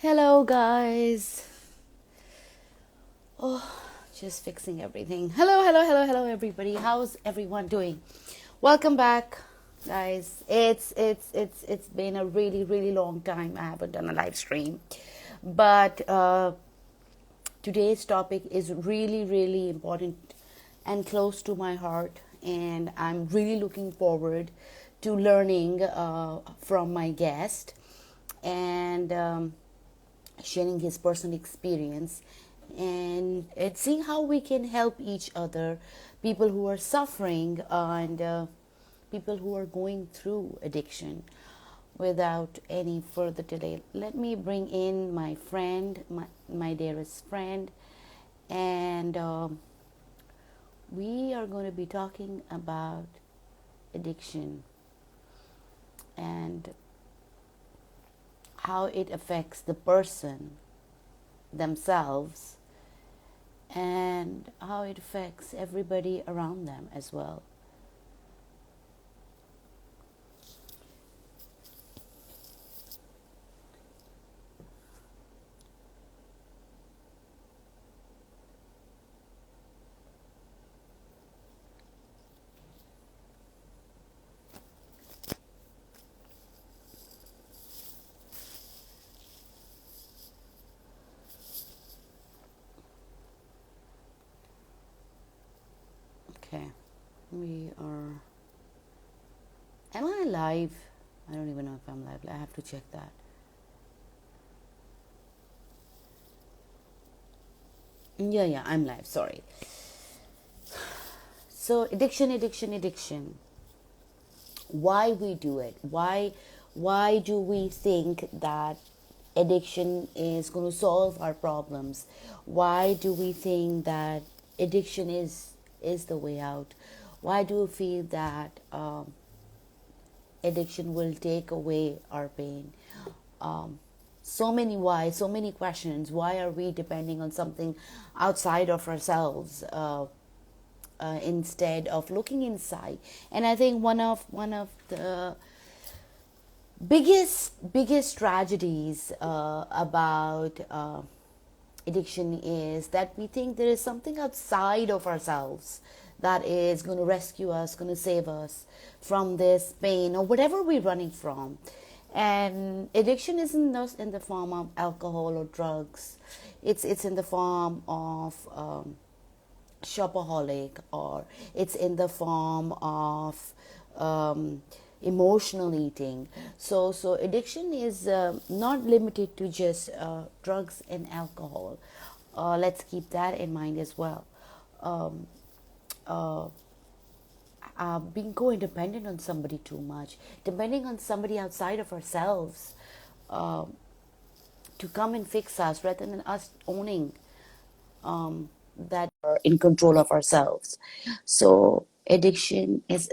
Hello, guys. Oh, just fixing everything. Hello, everybody. How's everyone doing? Welcome back, guys. It's been a really long time. I haven't done a live stream, but today's topic is really important and close to my heart, and I'm really looking forward to learning from my guest and. Sharing his personal experience and seeing how we can help each other, people who are suffering and people who are going through addiction. Without any further delay, let me bring in my friend, my dearest friend, and we are going to be talking about addiction and how it affects the person themselves and how it affects everybody around them as well. Okay, we are. Am I live? I don't even know if I'm live. I have to check that. Yeah, I'm live. Sorry. So, addiction. Why we do it? Why do we think that addiction is going to solve our problems? Why do we think that addiction is the way out? Why do we feel that addiction will take away our pain? So many why, so many questions. Why are we depending on something outside of ourselves instead of looking inside? And I think one of the biggest tragedies about addiction is that we think there is something outside of ourselves that is going to rescue us, going to save us from this pain or whatever we're running from. And addiction isn't just in the form of alcohol or drugs. It's in the form of shopaholic, or it's in the form of emotional eating. So addiction is not limited to just drugs and alcohol. Let's keep that in mind as well. Um, uh, Being co-independent on somebody too much, depending on somebody outside of ourselves uh, to come and fix us rather than us owning that are in control of ourselves. So addiction is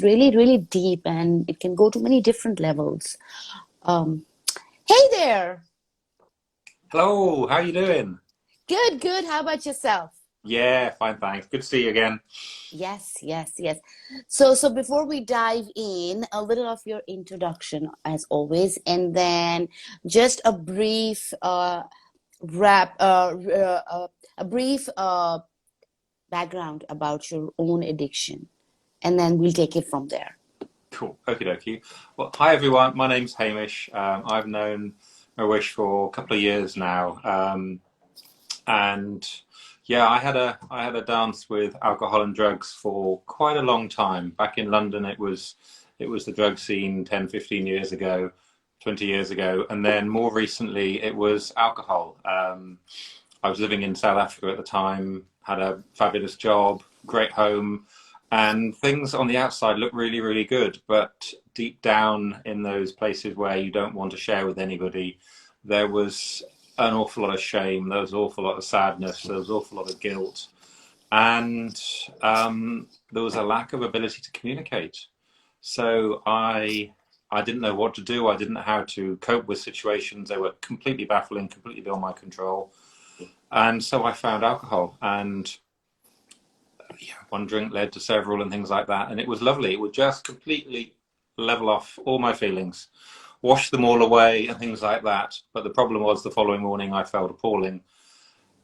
really deep, and it can go to many different levels. Um, hey there. Hello, how you doing? Good. How about yourself? Yeah, fine, thanks. Good to see you again. Yes. So before we dive in, a little of your introduction as always, and then just a brief wrap, a brief background about your own addiction, and then we'll take it from there. Cool. Okie dokie. Well, hi everyone. My name's Hamish. I've known Mawish for a couple of years now, and yeah, I had a dance with alcohol and drugs for quite a long time. Back in London, it was the drug scene 10, 15 years ago, 20 years ago, and then more recently it was alcohol. I was living in South Africa at the time, had a fabulous job, great home, and things on the outside look really good. But deep down in those places where you don't want to share with anybody, there was an awful lot of shame, there was an awful lot of sadness, there was an awful lot of guilt, and there was a lack of ability to communicate. So I didn't know what to do. I didn't know how to cope with situations. They were completely baffling, completely beyond my control. And so I found alcohol, and yeah, one drink led to several and things like that. And it was lovely. It would just completely level off all my feelings, washed them all away and things like that. But the problem was the following morning I felt appalling.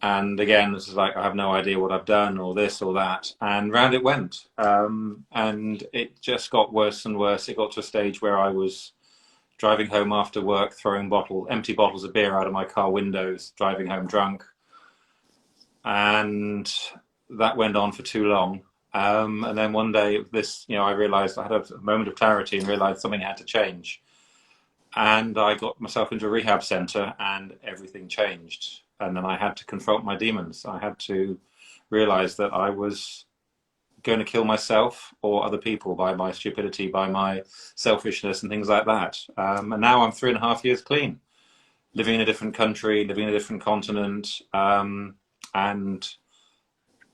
And again, this is like, I have no idea what I've done or this or that. And round it went. And it just got worse and worse. It got to a stage where I was driving home after work, throwing empty bottles of beer out of my car windows, driving home drunk. And that went on for too long. And then one day, I realized I had a moment of clarity and realized something had to change. And I got myself into a rehab center and everything changed. And then I had to confront my demons. I had to realize that I was going to kill myself or other people by my stupidity, by my selfishness and things like that. And now I'm 3.5 years clean, living in a different country, living in a different continent, and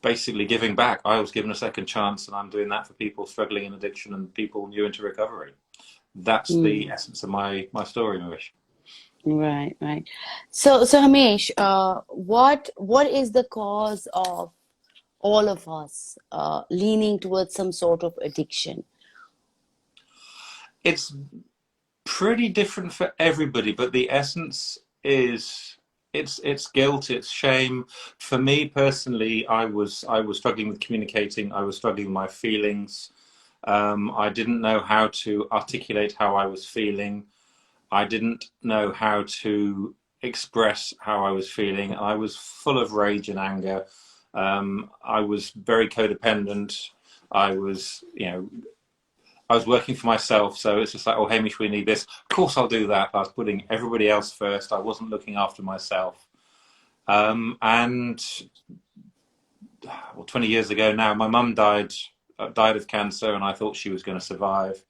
basically giving back. I was given a second chance, and I'm doing that for people struggling in addiction and people new into recovery. That's the essence of my story, Marish. Right, right. So Hamish, what is the cause of all of us leaning towards some sort of addiction? It's pretty different for everybody, but the essence is it's guilt, it's shame. For me personally, I was struggling with communicating. I was struggling with my feelings. I didn't know how to articulate how I was feeling. I didn't know how to express how I was feeling. I was full of rage and anger. I was very codependent. I was, I was working for myself, so it's just like, oh, Hamish, we need this. Of course, I'll do that. I was putting everybody else first. I wasn't looking after myself. And well, 20 years ago now, my mum died of cancer, and I thought she was going to survive.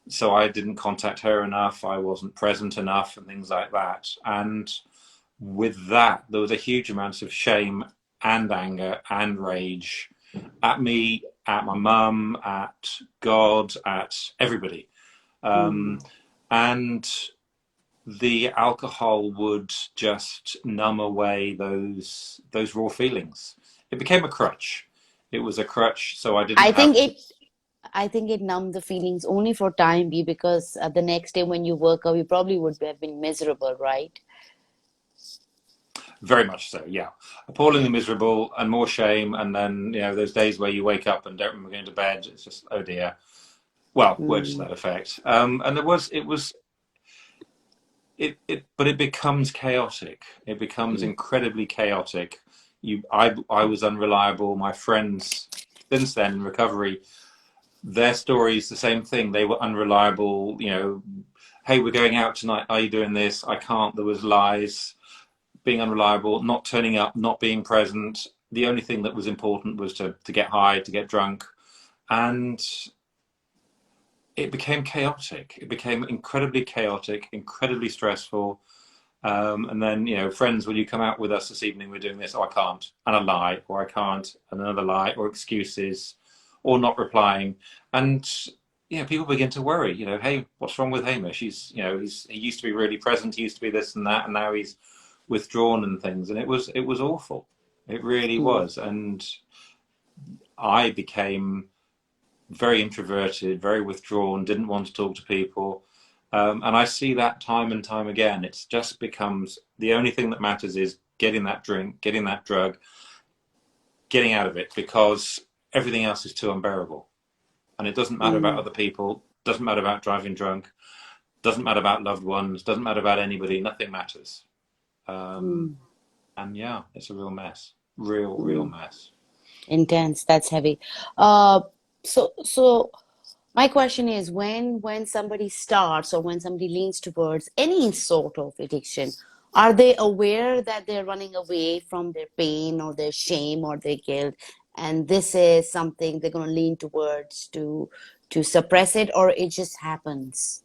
So I didn't contact her enough. I wasn't present enough, and things like that. And with that, there was a huge amount of shame and anger and rage at me, at my mum, at God, at everybody. And the alcohol would just numb away those raw feelings. It became a crutch. It was a crutch, so I didn't I have think to. it numbed the feelings only for time be because the next day when you woke up, you probably would have been miserable, right? Very much so, yeah. Appallingly miserable and more shame. And then, those days where you wake up and don't remember going to bed. It's just, oh dear. Well, words to Mm, that effect. And but it becomes chaotic. It becomes mm. incredibly chaotic. I was unreliable. My friends, since then in recovery, their stories the same thing. They were unreliable. Hey, we're going out tonight. Are you doing this? I can't. There was lies, being unreliable, not turning up, not being present. The only thing that was important was to get high, to get drunk, and it became chaotic. It became incredibly chaotic, incredibly stressful. And then, friends, will you come out with us this evening? We're doing this. Oh, I can't. And a lie, or I can't, and another lie, or excuses, or not replying. And, people begin to worry, hey, what's wrong with Hamish? He used to be really present. He used to be this and that. And now he's withdrawn and things. And it was awful. It really Mm. was. And I became very introverted, very withdrawn, didn't want to talk to people. And I see that time and time again. It just becomes the only thing that matters is getting that drink, getting that drug, getting out of it, because everything else is too unbearable. And it doesn't matter about Mm. other people, doesn't matter about driving drunk, doesn't matter about loved ones, doesn't matter about anybody, nothing matters. Um, Mm. and yeah, it's a real mess. Real Mm. mess. Intense. That's heavy. Uh, so my question is when somebody starts or when somebody leans towards any sort of addiction, are they aware that they're running away from their pain or their shame or their guilt, and this is something they're going to lean towards to suppress it, or it just happens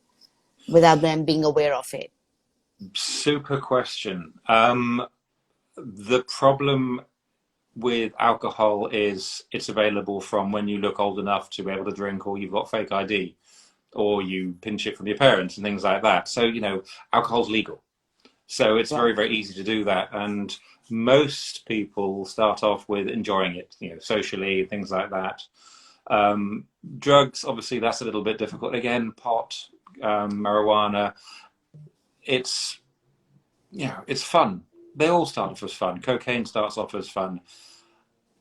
without them being aware of it? Super question. The problem with alcohol is it's available from when you look old enough to be able to drink, or you've got fake ID, or you pinch it from your parents and things like that. So, alcohol's legal. So it's very, Right. very easy to do that. And most people start off with enjoying it, socially, things like that. Um, Drugs, obviously, that's a little bit difficult. Again, pot, marijuana. It's, it's fun. They all start off as fun. Cocaine starts off as fun.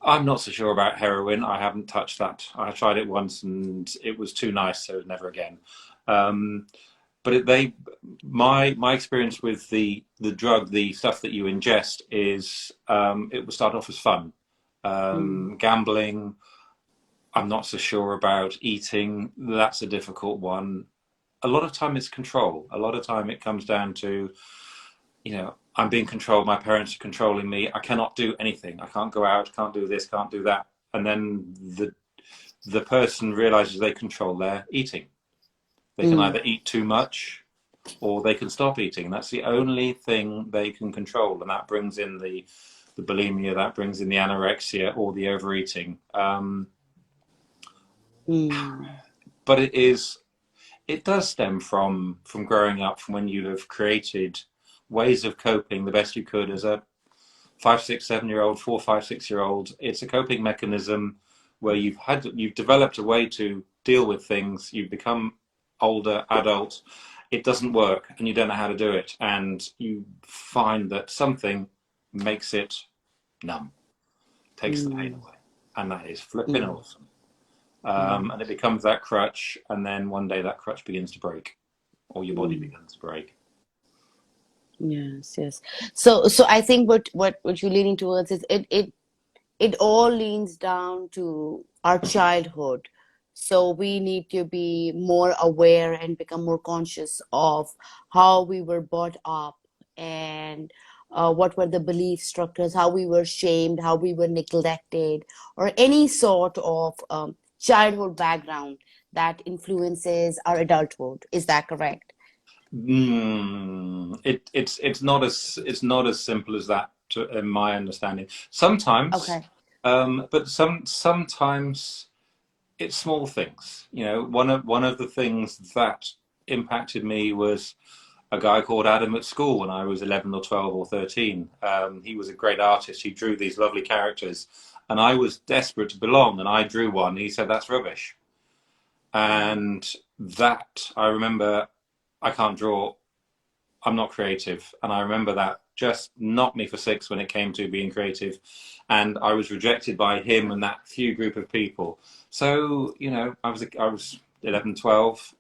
I'm not so sure about heroin. I haven't touched that. I tried it once and it was too nice, so never again. Um, but my experience with the drug, the stuff that you ingest, is it will start off as fun. Mm, Gambling, I'm not so sure about. Eating, that's a difficult one. A lot of time it's control. A lot of time it comes down to, I'm being controlled. My parents are controlling me. I cannot do anything. I can't go out. Can't do this. Can't do that. And then the person realizes they control their eating. They can mm, either eat too much or they can stop eating. That's the only thing they can control, and that brings in the bulimia. That brings in the anorexia or the overeating. mm, But it does stem from growing up, from when you have created ways of coping the best you could as a 5, 6, 7-year-old, 4, 5, 6-year-old. It's a coping mechanism where you've developed a way to deal with things. You've become older, adult. It doesn't work, and you don't know how to do it, and you find that something makes it numb, takes the pain mm, away, and that is flipping mm, awesome. mm. And it becomes that crutch, and then one day that crutch begins to break, or your body Mm. begins to break. Yes, yes. So I think what you're leaning towards is it all leans down to our childhood. So we need to be more aware and become more conscious of how we were brought up and what were the belief structures, how we were shamed, how we were neglected, or any sort of childhood background that influences our adulthood. Is that correct? It's not as simple as that, in my understanding. Sometimes, Okay. but sometimes it's small things. One of the things that impacted me was a guy called Adam at school when I was 11 or 12 or 13. He was a great artist. He drew these lovely characters, and I was desperate to belong. And I drew one. He said, "That's rubbish." And that I remember, I can't draw. I'm not creative. And I remember that just knocked me for six when it came to being creative. And I was rejected by him and that few group of people. So, I was 11, 12.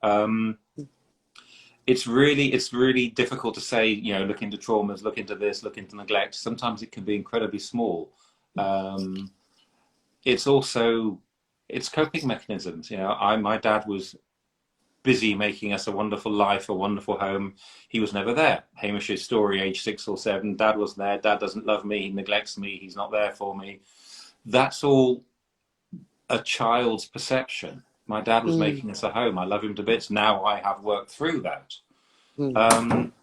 It's really difficult to say, look into traumas, look into this, look into neglect. Sometimes it can be incredibly small. Um, it's also, it's coping mechanisms. My dad was busy making us a wonderful life, a wonderful home. He was never there. Hamish's story, age 6 or 7, dad wasn't there. Dad doesn't love me. He neglects me. He's not there for me. That's all a child's perception. My dad was Mm, making us a home. I love him to bits. Now I have worked through that. mm, Um,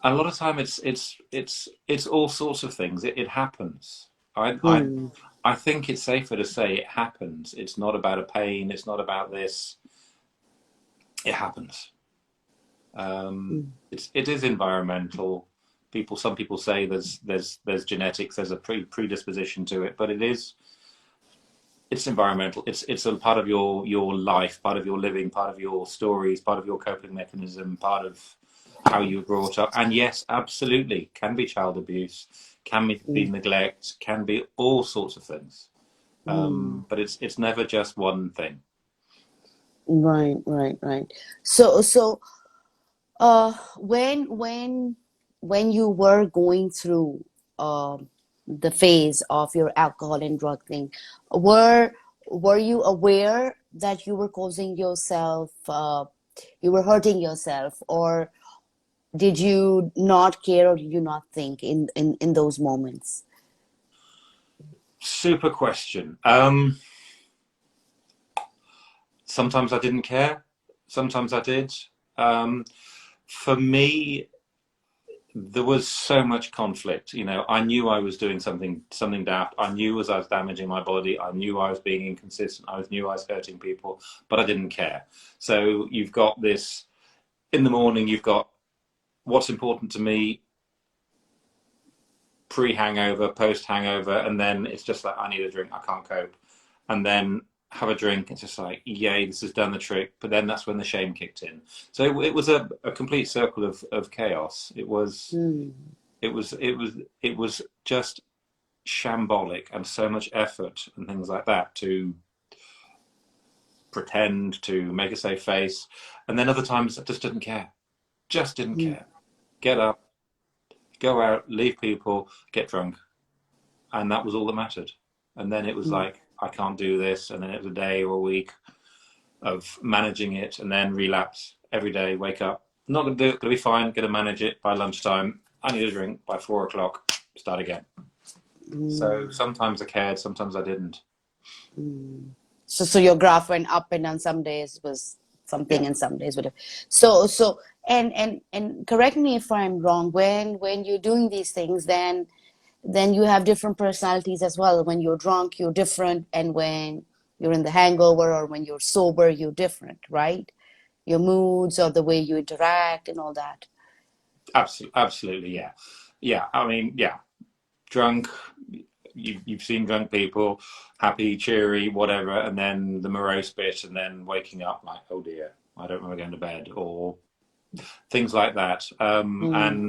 and a lot of time it's all sorts of things. It happens. I, I mm, I think it's safer to say it happens. It's not about a pain. It's not about this. It happens. mm, It is environmental. Some people say there's genetics, there's a predisposition to it, but it's environmental. It's a part of your life, part of your living, part of your stories, part of your coping mechanism, part of how you were brought up. And yes, absolutely, can be child abuse, can be mm, neglect, can be all sorts of things. mm. But it's never just one thing. Right, right, right. So, when you were going through the phase of your alcohol and drug thing, were were you aware that you were causing yourself, you were hurting yourself, or did you not care, or did you not think in those moments? Super question. Sometimes I didn't care. Sometimes I did. Um, for me, there was so much conflict. I knew I was doing something daft. I knew as I was damaging my body. I knew I was being inconsistent. Knew I was hurting people, but I didn't care. So you've got this in the morning. You've got what's important to me, pre-hangover, post-hangover, and then it's just like I need a drink. I can't cope, and then have a drink. It's just like, yay, this has done the trick. But then that's when the shame kicked in. So it was a complete circle of chaos. Mm, It was just shambolic, and so much effort and things like that to pretend, to make a safe face. And then other times I just didn't care. Just didn't mm, care. Get up, go out, leave people, get drunk. And that was all that mattered. And then it was mm, like, I can't do this. And then it was a day or a week of managing it, and then relapse every day, wake up. Not going to do it, going to be fine, going to manage it by lunchtime. I need a drink by 4 o'clock, start again. So mm, sometimes I cared, sometimes I didn't. mm. So your graph went up and on some days was Yeah, something and some days whatever. So and correct me if I'm wrong. When you're doing these things, then you have different personalities as well. When you're drunk, you're different, and when you're in the hangover or when you're sober, you're different, right? Your moods or the way you interact and all that. absolutely, yeah. Yeah, I mean, yeah, drunk, you've seen drunk people, happy, cheery, whatever, and then the morose bit, and then waking up like, oh dear, I don't remember going to bed, or things like that. Mm,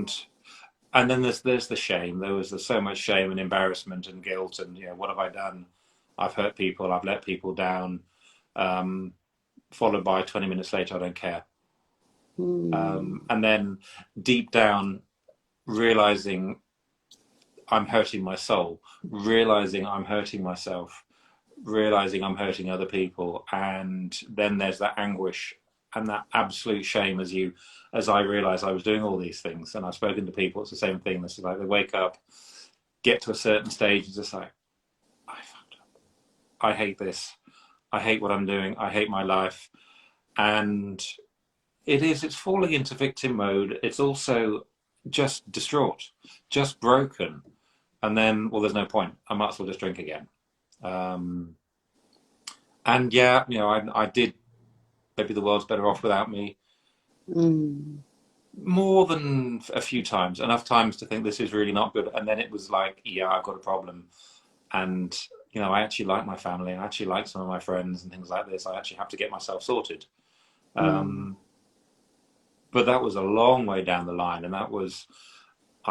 And then there's the shame. There's so much shame and embarrassment and guilt, and what have I done? I've hurt people. I've let people down. Um, Followed by 20 minutes later, I don't care. mm, And then deep down, realizing I'm hurting my soul, realizing I'm hurting myself, realizing I'm hurting other people, and then there's that anguish and that absolute shame as I realize I was doing all these things. And I've spoken to people, it's the same thing. This is like they wake up, get to a certain stage, it's just like, I fucked up. I hate this. I hate what I'm doing. I hate my life. And it's falling into victim mode. It's also just distraught, just broken. And then, well, there's no point. I might as well just drink again. Um, and yeah, I did. Maybe the world's better off without me. mm, More than a few times, enough times to think this is really not good. And then it was like, yeah, I've got a problem. And, I actually like my family. I actually like some of my friends and things like this. I actually have to get myself sorted. mm, Um, but that was a long way down the line. And I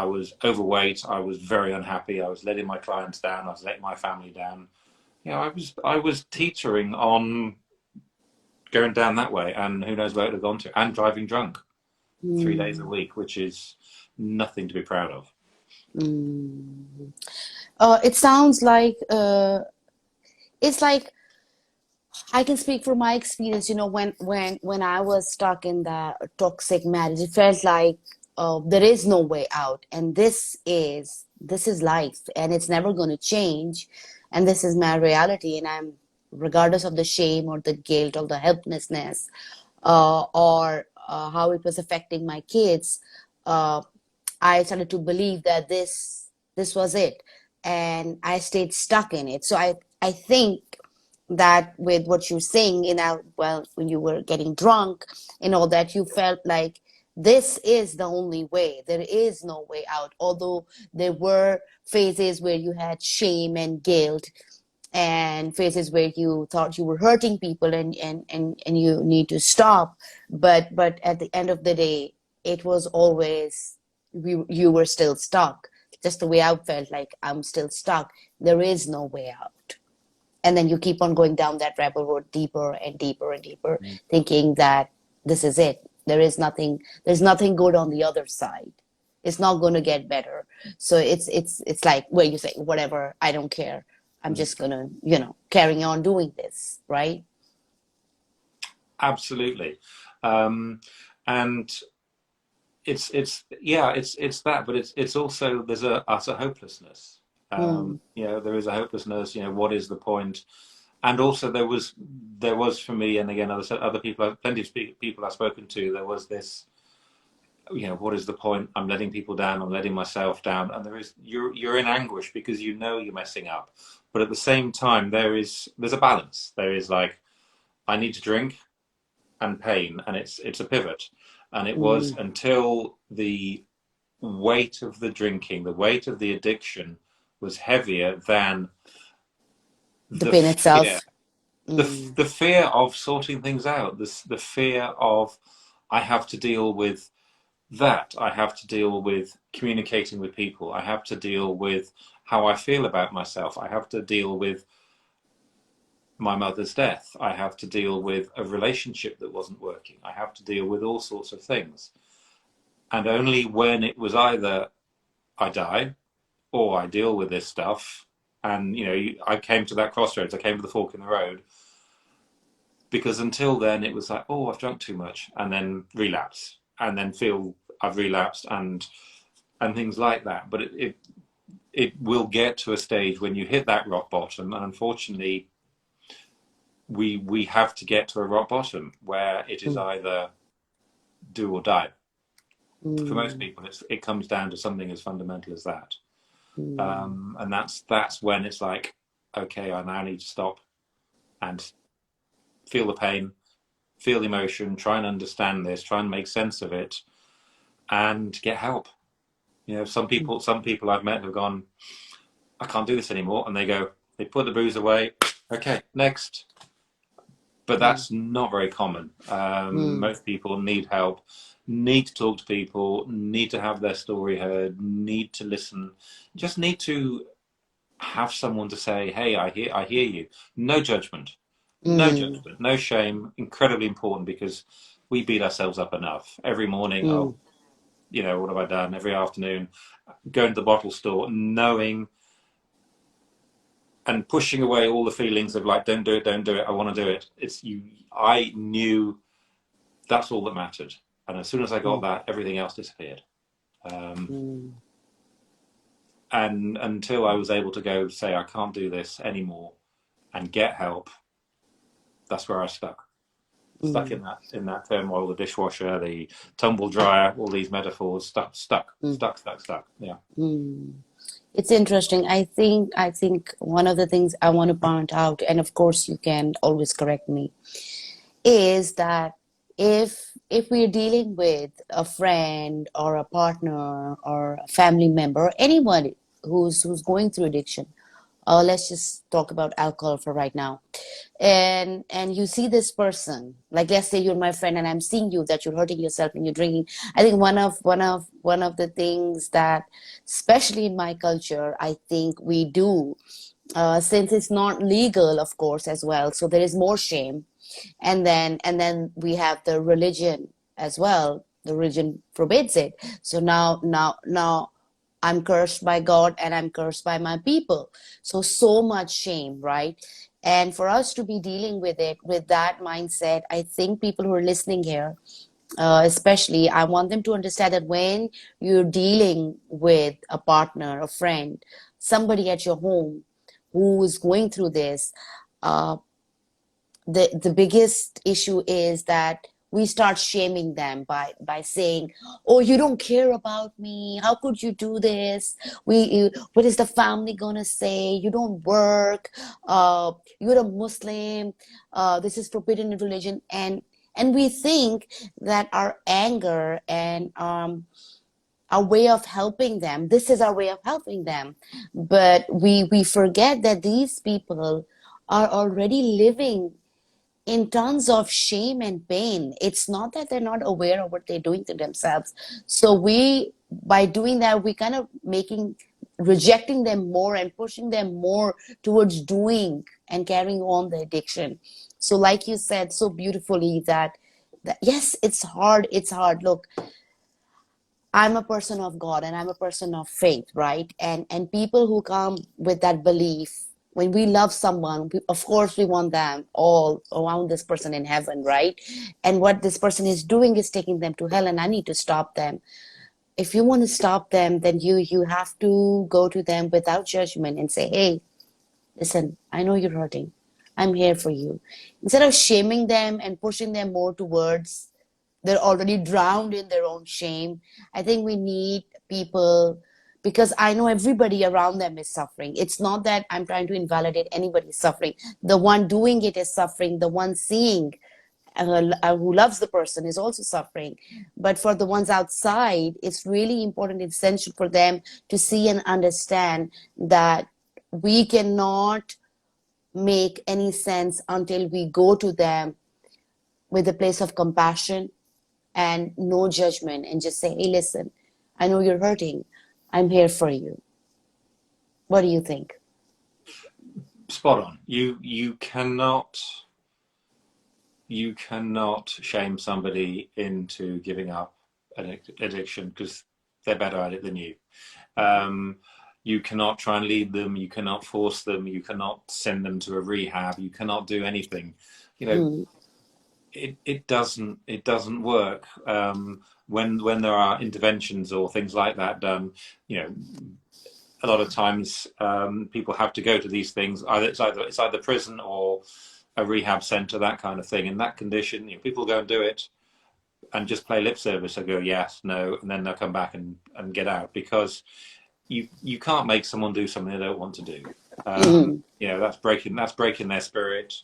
was overweight. I was very unhappy. I was letting my clients down. I was letting my family down. I was teetering on going down that way, and who knows where it would have gone to, and driving drunk 3 days a mm, week, which is nothing to be proud of. mm. It sounds like it's like I can speak from my experience. When I was stuck in the toxic marriage, it felt like there is no way out, and this is life, and it's never going to change, and this is my reality, and I'm regardless of the shame or the guilt or the helplessness, or how it was affecting my kids. Uh, I started to believe that this was it, and I stayed stuck in it. So I think that with what you're saying, well, when you were getting drunk and all that, you felt like this is the only way. There is no way out. Although there were phases where you had shame and guilt, and phases where you thought you were hurting people, and you need to stop. But at the end of the day, it was always you were still stuck. Just the way I felt, like I'm still stuck. There is no way out. And then you keep on going down that rabbit hole deeper and deeper and deeper, thinking that this is it. There's nothing good on the other side. It's not going to get better. So it's like where you say, whatever, I don't care. I'm just going to, carry on doing this, right? Absolutely. Um, and it's that, but it's also there's a utter hopelessness. Mm, There is a hopelessness. What is the point? And also there was for me, and again, other people, plenty of people I've spoken to, there was this. What is the point? I'm letting people down. I'm letting myself down, and you're in anguish because you're messing up, but at the same time there's a balance. There is like I need to drink and pain, and it's a pivot, and it was mm. until the weight of the drinking, the weight of the addiction was heavier than The the pain fear itself. Mm, the fear of sorting things out, the fear of I have to deal with that, I have to deal with communicating with people, I have to deal with how I feel about myself, I have to deal with my mother's death, I have to deal with a relationship that wasn't working, I have to deal with all sorts of things. And only when it was either I die or I deal with this stuff, and I came to that crossroads, I came to the fork in the road, because until then it was like, oh, I've drunk too much, and then relapse, and then feel I've relapsed, and things like that. But it will get to a stage when you hit that rock bottom, and unfortunately, we have to get to a rock bottom where it is mm, either do or die. For most mm, people, it comes down to something as fundamental as that, mm, and that's when it's like, okay, I now need to stop and feel the pain, feel the emotion, try and understand this, try and make sense of it, and get help. mm, Some people I've met have gone, I can't do this anymore, and they put the booze away. Okay, next. But mm, that's not very common. mm, Most people need help, need to talk to people, need to have their story heard, need to listen, just need to have someone to say, "Hey, I hear you." No judgment, no mm, judgment, no shame. Incredibly important because we beat ourselves up enough every morning. mm, Oh, what have I done? Every afternoon, going to the bottle store, knowing and pushing away all the feelings of like, don't do it, I want to do it. It's you. I knew that's all that mattered, and as soon as I got mm, that, everything else disappeared. Um, mm, and until I was able to go say I can't do this anymore and get help, that's where I stuck. Stuck mm, in that turmoil, the dishwasher, the tumble dryer, all these metaphors, mm, stuck. Yeah. mm. It's interesting. I think one of the things I want to point out, and of course you can always correct me, is that if we're dealing with a friend or a partner or a family member, anyone who's going through addiction, let's just talk about alcohol for right now, and you see this person, like let's say you're my friend and I'm seeing you that you're hurting yourself and you're drinking. I think one of the things that, especially in my culture, I think we do, since it's not legal, of course, as well, so there is more shame. And then we have the religion as well. The religion forbids it. So now I'm cursed by God and I'm cursed by my people. So much shame, right? And for us to be dealing with it with that mindset, I think people who are listening here, especially, I want them to understand that when you're dealing with a partner, a friend, somebody at your home who is going through this, uh, the biggest issue is that we start shaming them by saying, oh, you don't care about me, how could you do this, what is the family gonna say, you don't work, you're a Muslim, this is forbidden in religion. And we think that our anger and our way of helping them, this is our way of helping them. But we forget that these people are already living in tons of shame and pain. It's not that they're not aware of what they're doing to themselves. So by doing that, we kind of rejecting them more and pushing them more towards doing and carrying on the addiction. So, like you said so beautifully, that yes, it's hard. It's hard. Look, I'm a person of God and I'm a person of faith, right? And people who come with that belief, when we love someone, of course we want them all around this person in heaven, right? And what this person is doing is taking them to hell, and I need to stop them. If you want to stop them, then you have to go to them without judgment and say, hey, listen, I know you're hurting. I'm here for you. Instead of shaming them and pushing them more towards, they're already drowned in their own shame. I think we need people, because I know everybody around them is suffering. It's not that I'm trying to invalidate anybody's suffering. The one doing it is suffering. The one seeing, who loves the person, is also suffering. But for the ones outside, it's really important, essential for them to see and understand that we cannot make any sense until we go to them with a place of compassion and no judgment and just say, hey, listen, I know you're hurting. I'm here for you. What do you think? Spot on. You cannot shame somebody into giving up an addiction because they're better at it than you. Um, you cannot try and lead them. You cannot force them. You cannot send them to a rehab. You cannot do anything. You know, Mm, it doesn't work. When there are interventions or things like that done, you know, a lot of times people have to go to these things. It's either prison or a rehab center, that kind of thing. In that condition, people go and do it and just play lip service. They go yes, no, and then they'll come back and get out because you can't make someone do something they don't want to do. mm, That's breaking their spirit.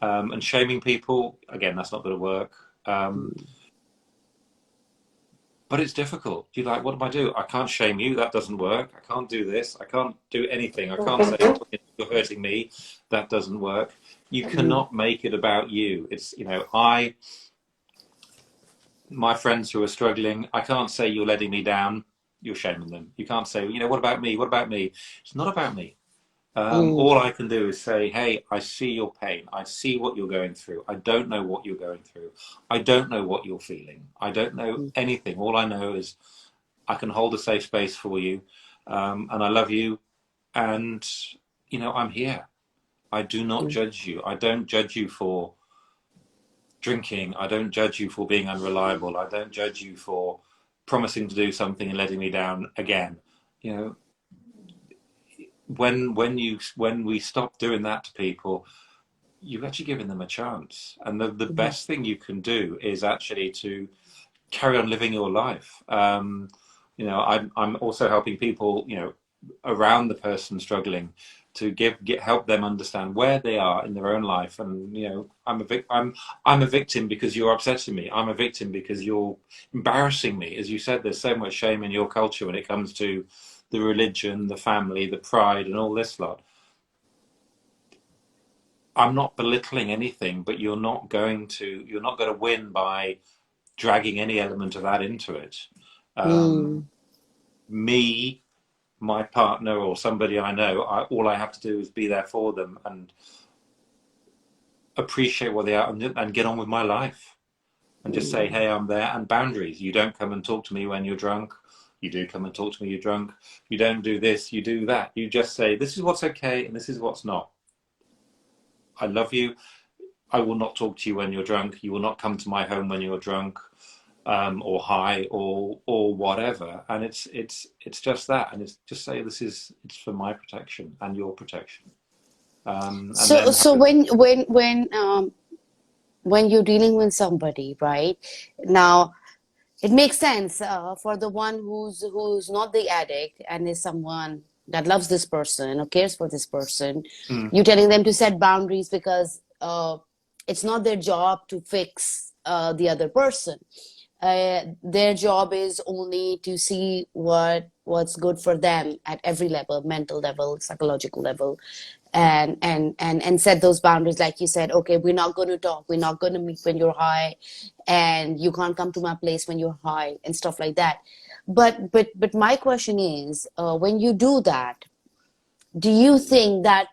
And shaming people, again, that's not going to work. mm, But it's difficult. You're like, what do I do? I can't shame you. That doesn't work. I can't do this. I can't do anything. I can't say you're hurting me. That doesn't work. You mm, cannot make it about you. It's, my friends who are struggling, I can't say you're letting me down. You're shaming them. You can't say, what about me? What about me? It's not about me. mm, All I can do is say, hey, I see your pain. I see what you're going through. I don't know what you're going through. I don't know what you're feeling. I don't know mm, anything. All I know is I can hold a safe space for you, and I love you, and I'm here. I do not mm, judge you. I don't judge you for drinking. I don't judge you for being unreliable. I don't judge you for promising to do something and letting me down again. You know, when we stop doing that to people, you've actually given them a chance. And the mm, best thing you can do is actually to carry on living your life. I'm also helping people, around the person struggling to help them understand where they are in their own life. And I'm a victim because you're upsetting me. I'm a victim because you're embarrassing me. As you said, there's so much shame in your culture when it comes to the religion, the family, the pride, and all this lot. I'm not belittling anything, but you're not going to win by dragging any element of that into it. Um, mm, Me, my partner, or somebody I know, all I have to do is be there for them and appreciate what they are and get on with my life and just say, mm, hey, I'm there. And boundaries. You don't come and talk to me when you're drunk. You do come and talk to me, you're drunk. You don't do this, you do that. You just say, this is what's okay and this is what's not. I love you. I will not talk to you when you're drunk. You will not come to my home when you're drunk. Or high or whatever, and it's just that, and it's just say it's for my protection and your protection, and So, then have so a, when you're dealing with somebody, right? Now, it makes sense for the one who's not the addict and is someone that loves this person or cares for this person. mm, You're telling them to set boundaries because it's not their job to fix the other person. Their job is only to see what's good for them at every level, mental level, psychological level, and set those boundaries. Like you said, okay, we're not going to talk, we're not going to meet when you're high, and you can't come to my place when you're high, and stuff like that. But my question is, when you do that, do you think that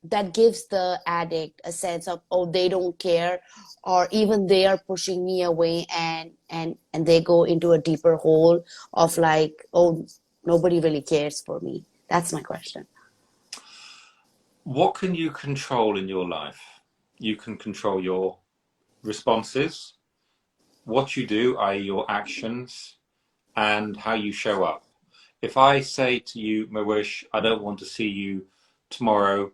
that gives the addict a sense of, oh, they don't care, or even they are pushing me away, and they go into a deeper hole of like, oh, nobody really cares for me? That's my question. what can you control in your life? You can control your responses, what you do, i.e. your actions, and how you show up. If I say to you, Mawish, I don't want to see you tomorrow,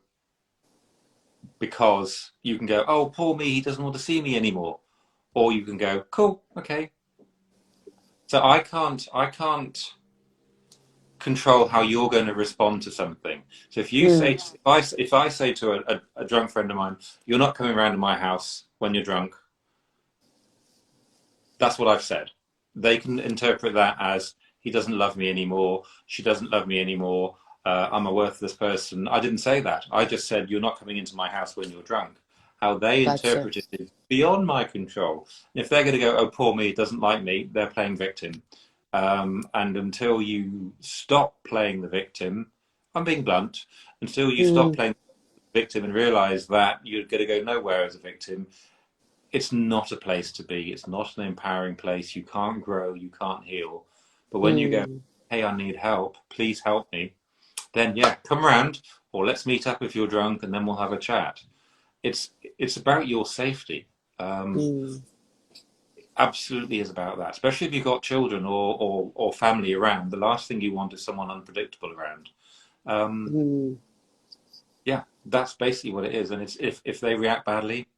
because you can go, oh, poor me, he doesn't want to see me anymore. Or you can go, cool, okay. So I can't control how you're going to respond to something. So if you say, Mm, if I say to a drunk friend of mine, you're not coming around to my house when you're drunk, that's what I've said. They can interpret that as he doesn't love me anymore, she doesn't love me anymore, I'm a worthless person. I didn't say that. I just said, you're not coming into my house when you're drunk. How they Gotcha. interpreted it beyond my control. If they're going to go, oh, poor me, doesn't like me, they're playing victim. And until you stop playing the victim, I'm being blunt, until you stop Mm, playing the victim and realize that you're going to go nowhere as a victim, it's not a place to be. It's not an empowering place. You can't grow, you can't heal. But when you go, mm, hey, I need help, please help me, then yeah, come around, or let's meet up if you're drunk, and then we'll have a chat. It's it's about your safety. Um, mm, Absolutely is about that. Especially if you've got children or family around. The last thing you want is someone unpredictable around. Um, mm. yeah, that's basically what it is. And it's if they react badly,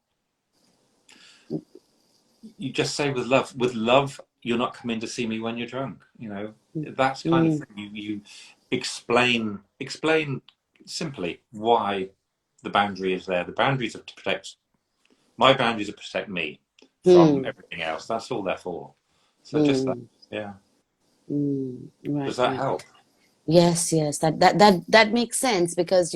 you just say with love. With love, you're not coming to see me when you're drunk. You know, that's kind of Mm, thing. You explain simply why the boundary is there. The boundaries are to protect my boundaries are to protect me from mm, everything else. That's all they're for. So just that. mm, Yeah. right, Does that right. help? Yes, yes, that makes sense because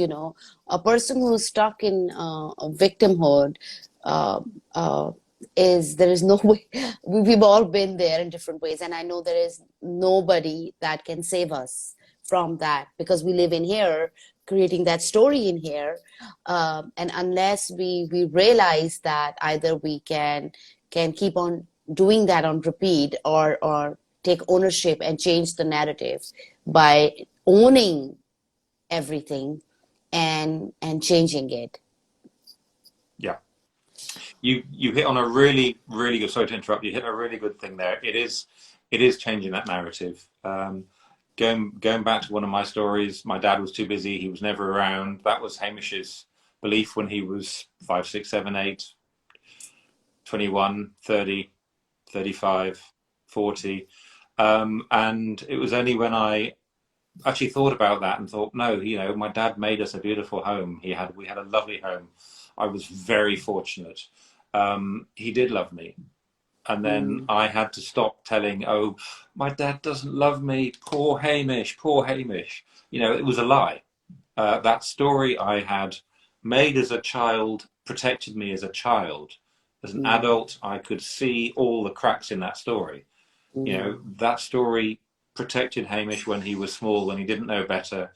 a person who's stuck in a victimhood uh, uh, is there is no way. We've all been there in different ways, and I know there is nobody that can save us from that because we live in here, creating that story in here, and unless we realize that either we can keep on doing that on repeat or take ownership and change the narrative by owning everything and changing it. Yeah. You hit on a really good. Sorry to interrupt. You hit a really good thing there. It is changing that narrative. Going back to one of my stories, my dad was too busy. He was never around. That was Hamish's belief when he was 5, 6, 7, 8, 21, 30, 35, 40. And it was only when I actually thought about that and thought, no, my dad made us a beautiful home. We had a lovely home. I was very fortunate. He did love me. And then Mm, I had to stop telling, oh, my dad doesn't love me. Poor Hamish, poor Hamish. It was a lie. That story I had made as a child protected me as a child. As an mm, adult, I could see all the cracks in that story. mm, That story protected Hamish when he was small, when he didn't know better,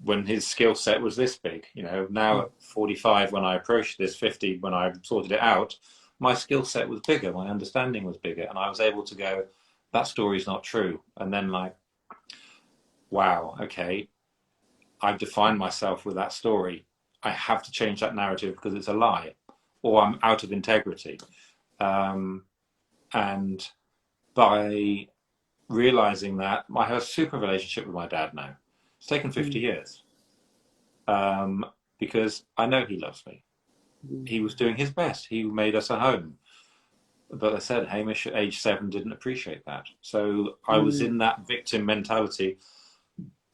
when his skill set was this big. Now mm, at 45, when I approached this, 50, when I sorted it out, my skill set was bigger, my understanding was bigger, and I was able to go, that story's not true. And then, like, wow, okay, I've defined myself with that story. I have to change that narrative because it's a lie, or I'm out of integrity. Um, and by realizing that, I have a super relationship with my dad now. It's taken 50 mm, years um, because I know he loves me. He was doing his best. He made us a home. But I said, Hamish at age 7 didn't appreciate that. So I was mm, in that victim mentality,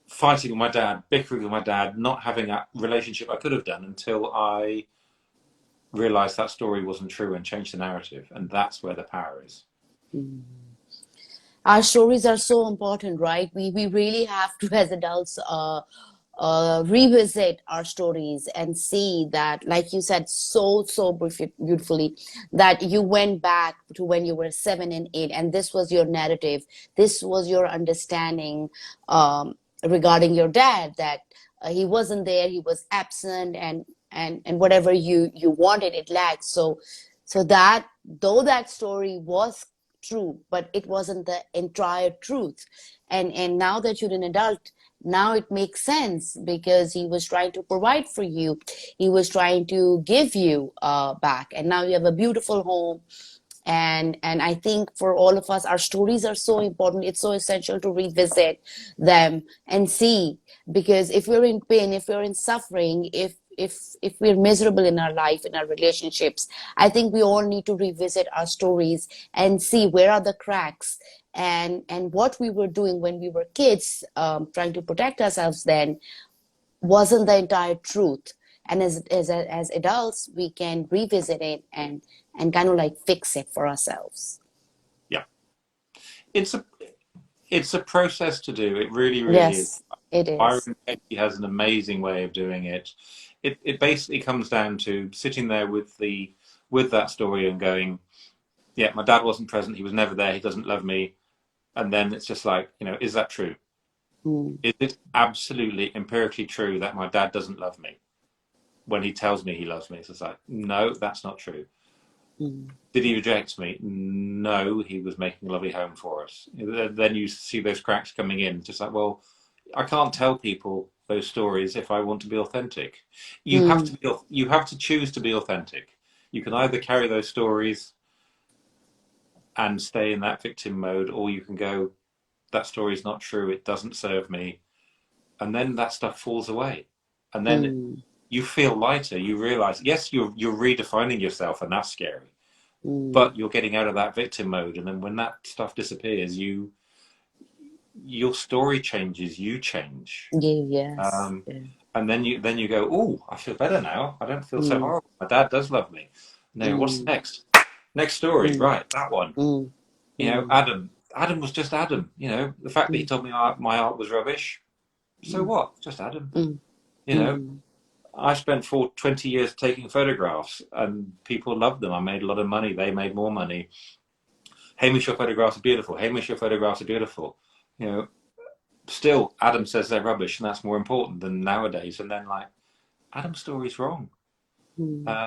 fighting with my dad, bickering with my dad, not having that relationship I could have done until I realized that story wasn't true and changed the narrative. And that's where the power is. mm. Our stories are so important, right? We really have to, as adults, revisit our stories and see that, like you said, so beautifully, that you went back to when you were 7 and 8, and this was your narrative. This was your understanding regarding your dad, that he wasn't there, he was absent, and whatever you wanted, it lacked. So that though that story was true, but it wasn't the entire truth. And now that you're an adult, now it makes sense because he was trying to provide for you, he was trying to give you back, and now you have a beautiful home. And I think for all of us, our stories are so important. It's so essential to revisit them and see, because if we're in pain, if we're in suffering, if we're miserable in our life, in our relationships, I think we all need to revisit our stories and see where are the cracks, and what we were doing when we were kids, trying to protect ourselves then, wasn't the entire truth. And as adults, we can revisit it and kind of like fix it for ourselves. Yeah. It's a it's a process to do. It really is. Yes, It is. Byron Katie has an amazing way of doing it. It basically comes down to sitting there with that story and going, yeah, my dad wasn't present. He was never there. He doesn't love me. And then it's just like, is that true? Mm, Is it absolutely empirically true that my dad doesn't love me when he tells me he loves me? So it's like, no, that's not true. mm, Did he reject me? No, he was making a lovely home for us. Then you see those cracks coming in, just like, well, I can't tell people those stories if I want to be authentic. mm, You have to choose to be authentic. You can either carry those stories and stay in that victim mode, or you can go, that story's not true, it doesn't serve me, and then that stuff falls away, and then mm, you feel lighter. You realize, yes, you're redefining yourself, and that's scary, mm. but you're getting out of that victim mode, and then when that stuff disappears, your story changes, you change. Yeah, yes. um, Yeah. and then you go, oh, I feel better now, I don't feel so Mm, horrible, my dad does love me. No, what's mm, next story, mm, right, that one. mm, mm, Adam was just Adam. The fact that he mm, told me my art was rubbish, so mm, what? Just Adam. mm, You know, mm, I spent 20 years taking photographs and people loved them. I made a lot of money. They made more money. Hamish, your photographs are beautiful. Hamish, your photographs are beautiful. You know, still Adam says they're rubbish and that's more important than nowadays. And then like, Adam's story's wrong. mm,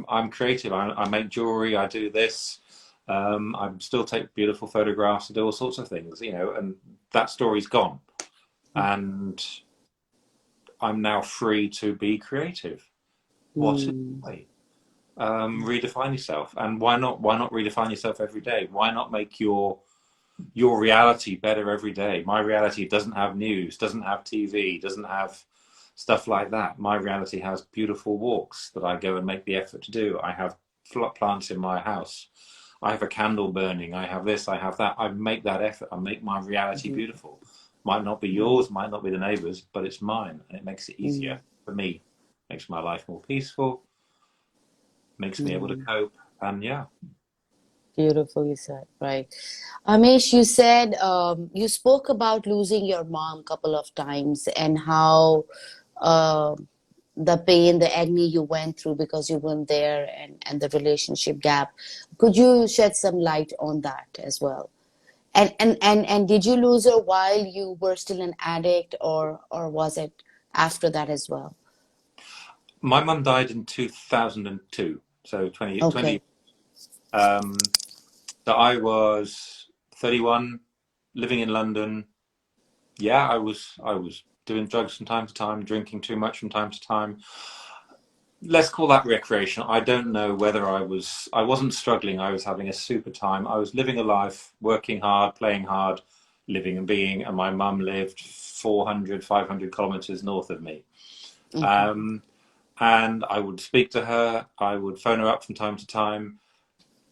I'm creative. I make jewelry. I do this. I still take beautiful photographs. I do all sorts of things. And that story's gone. And I'm now free to be creative. What's it? mm, Redefine yourself, and why not redefine yourself every day? Why not make your reality better every day? My reality doesn't have news, doesn't have TV, doesn't have stuff like that. My reality has beautiful walks that I go and make the effort to do. I have plants in my house. I have a candle burning. I have this, I have that. I make that effort. I make my reality mm, beautiful. Might not be yours, might not be the neighbor's, but it's mine, and it makes it mm, easier for me. Makes my life more peaceful, makes me able to mm. cope, and yeah. Beautifully said, right. Amish, you said you spoke about losing your mom a couple of times and how uh, the pain, the agony you went through because you weren't there and the relationship gap. Could you shed some light on that as well? And did you lose her while you were still an addict or was it after that as well? My mum died in 2002, so 20. Okay. Um, so I was 31, living in London. Yeah, I was doing drugs from time to time, drinking too much from time to time. Let's call that recreation. I don't know whether I wasn't struggling. I was having a super time. I was living a life, working hard, playing hard, living and being, and my mum lived 400, 500 kilometers north of me. Okay. Um, and I would speak to her. I would phone her up from time to time.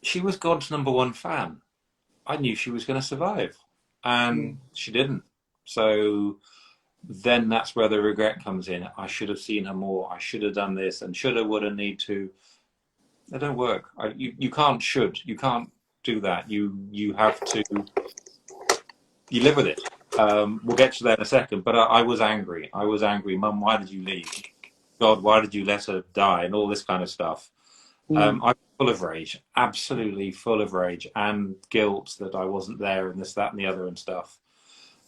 She was God's number one fan. I knew she was going to survive, Mm, and she didn't. So then that's where the regret comes in. I should have seen her more. I should have done this, and shoulda, woulda, need to. They don't work. You can't should. You can't do that. You have to. You live with it. We'll get to that in a second. But I was angry. I was angry. Mum, why did you leave? God, why did you let her die? And all this kind of stuff. mm, I'm full of rage, absolutely full of rage and guilt that I wasn't there and this, that, and the other and stuff.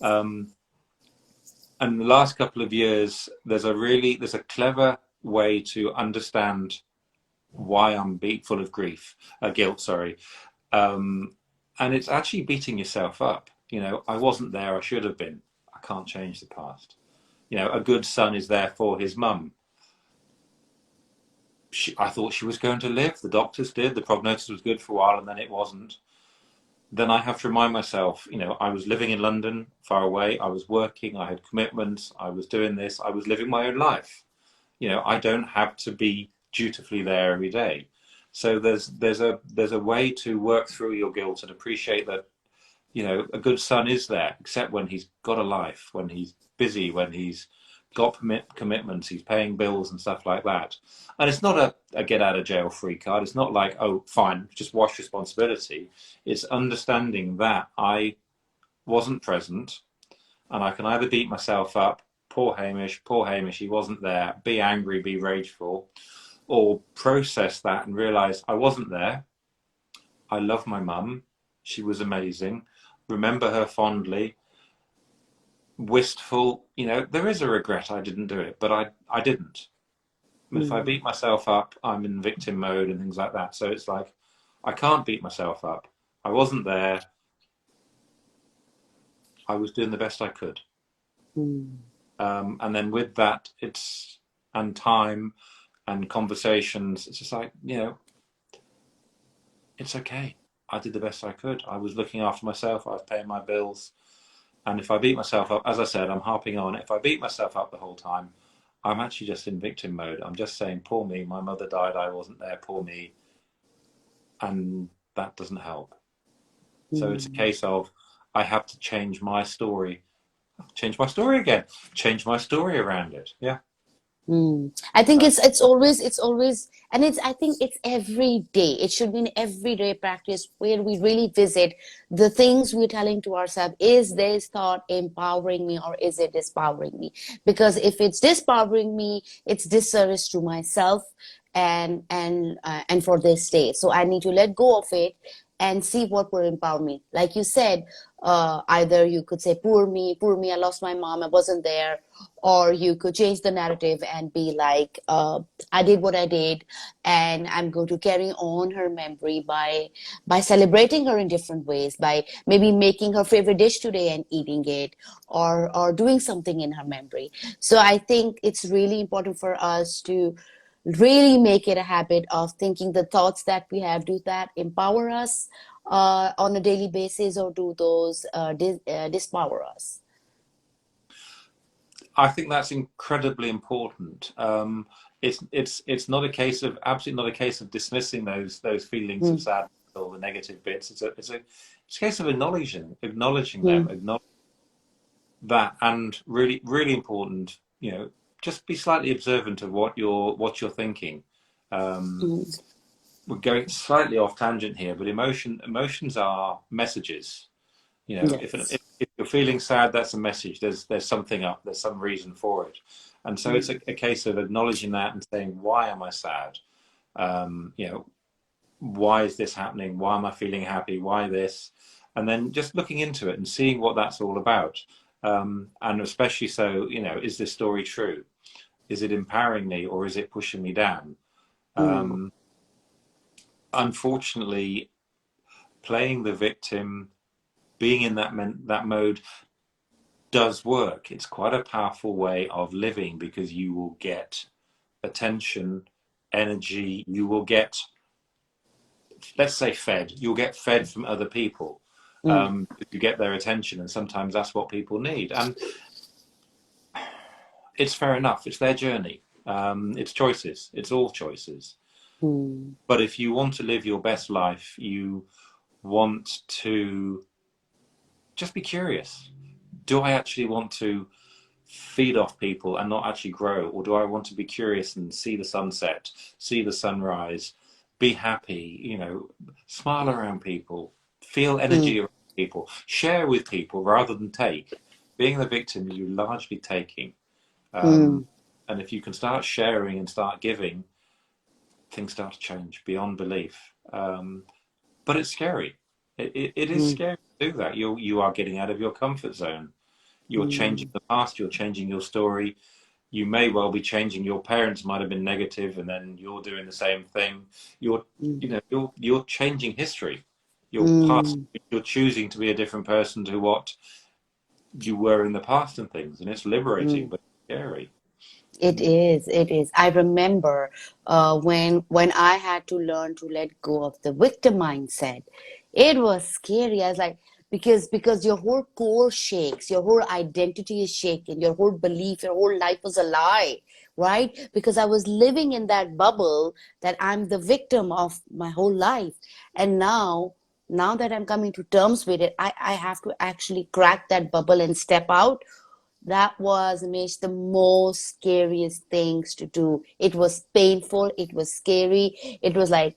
Um, and the last couple of years, there's a clever way to understand why I'm full of guilt, sorry. Um, and it's actually beating yourself up. I wasn't there, I should have been. I can't change the past. A good son is there for his mum. I thought she was going to live. The doctors did. The prognosis was good for a while, and then it wasn't. Then I have to remind myself, I was living in London, far away. I was working. I had commitments. I was doing this. I was living my own life. I don't have to be dutifully there every day. So there's a way to work through your guilt and appreciate that, a good son is there, except when he's got a life, when he's busy, when he's got commitments, he's paying bills and stuff like that. And it's not a get out of jail free card. It's not like, oh, fine, just wash responsibility. It's understanding that I wasn't present. and I can either beat myself up, poor Hamish, he wasn't there, be angry, be rageful, or process that and realize I wasn't there. I love my mum. She was amazing. Remember her fondly. Wistful, there is a regret I didn't do it, but I didn't. If I Mm, beat myself up, I'm in victim mode and things like that. So it's like, I can't beat myself up. I wasn't there. I was doing the best I could. mm, And then with that, and time and conversations, it's just like, it's okay. I did the best I could. I was looking after myself. I was paying my bills. And if I beat myself up, as I said, I'm harping on, if I beat myself up the whole time, I'm actually just in victim mode. I'm just saying, poor me, my mother died, I wasn't there, poor me. And that doesn't help. So it's a mm. case of, I have to change my story again, change my story around it. Yeah. I think Uh, it's always, and I think it's every day. It should be an everyday practice where we really visit the things we're telling to ourselves. Is this thought empowering me or is it dispowering me? Because if it's dispowering me, it's disservice to myself and for this day. So I need to let go of it and see what will empower me. Like you said, either you could say, poor me, I lost my mom, I wasn't there, or you could change the narrative and be like, I did what I did, and I'm going to carry on her memory by celebrating her in different ways, by maybe making her favorite dish today and eating it, or doing something in her memory. So I think it's really important for us to really make it a habit of thinking the thoughts that we have, do that empower us on a daily basis, or do those dispower us? I think that's incredibly important. It's not a case of absolutely not a case of dismissing those feelings of Mm, sadness or the negative bits. It's a case of acknowledging them, mm, acknowledge that, and really really important. Just be slightly observant of what you're thinking. Um, mm. we're going slightly off tangent here, but emotions are messages. If Yes. you're feeling sad, that's a message. There's something up. There's some reason for it, and so it's Mm, a case of acknowledging that and saying, why am I sad? Why is this happening? Why am I feeling happy? Why this? And then just looking into it and seeing what that's all about. And especially so, is this story true? Is it empowering me or is it pushing me down? mm, Um, Unfortunately, playing the victim, being in that mode does work. It's quite a powerful way of living because you will get attention, energy, you will get, let's say, fed. You'll get fed from other people. mm, You get their attention, and sometimes that's what people need. And it's fair enough. It's their journey. It's choices. It's all choices. mm, But if you want to live your best life, you want to just be curious. Do I actually want to feed off people and not actually grow? Or do I want to be curious and see the sunset, see the sunrise, be happy, smile around people, feel mm, energy around people, share with people rather than take? Being the victim, you're largely taking. Um, mm, and if you can start sharing and start giving, things start to change beyond belief. But it's scary. It is mm, scary to do that. You are getting out of your comfort zone. You're changing mm, the past. You're changing your story. You may well be changing. Your parents might have been negative, and then you're doing the same thing. You're, mm, you're changing history. Your past. mm, You're choosing to be a different person to what you were in the past, and things. And it's liberating, mm. but scary. It is. It is. I remember when I had to learn to let go of the victim mindset. It was scary. I was like, because your whole core shakes, your whole identity is shaken, your whole belief, your whole life was a lie, right? Because I was living in that bubble that I'm the victim of my whole life, and now that I'm coming to terms with it, I have to actually crack that bubble and step out. That was, Mish, the most scariest things to do. It was painful. It was scary. It was like,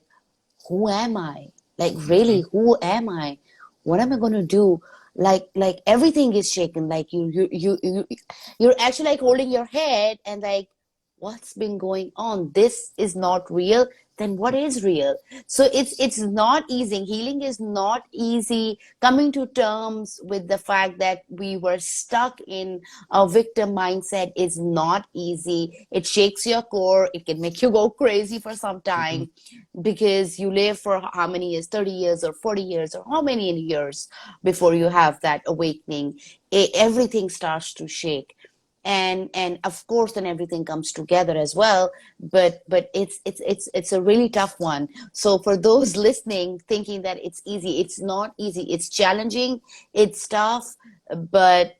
who am I? Like, Mm-hmm. really, who am I? What am I going to do? like everything is shaken, like you're actually like holding your head and like, what's been going on? This is not real. Then what is real? So it's not easy. Healing is not easy. Coming to terms with the fact that we were stuck in a victim mindset is not easy. It shakes your core. It can make you go crazy for some Mhm. time, because you live for how many years, 30 years or 40 years, or how many years before you have that awakening. Everything starts to shake, and of course then everything comes together as well. But it's a really tough one. So for those listening thinking that it's easy, it's not easy. It's challenging, it's tough, but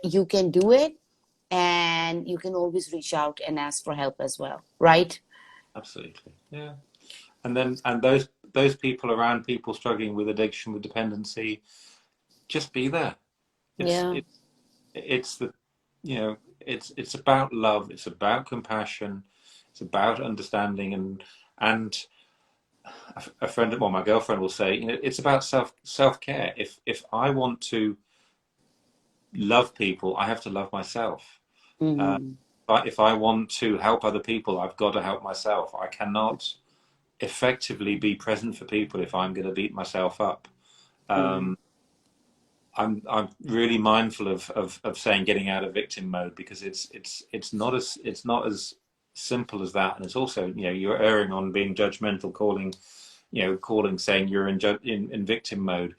you can do it, and you can always reach out and ask for help as well, right? Absolutely. Yeah. And those people around people struggling with addiction, with dependency, just be there. It's Yeah. it it's the it's about love, it's about compassion, it's about understanding, and a friend, well, my girlfriend will say, it's about self-care. If I want to love people, I have to love myself. Uh, Mm, but if I want to help other people, I've got to help myself. I cannot effectively be present for people if I'm going to beat myself up. mm, Um, I'm really mindful of saying getting out of victim mode, because it's not as simple as that, and it's also, you're erring on being judgmental, calling saying you're in victim mode.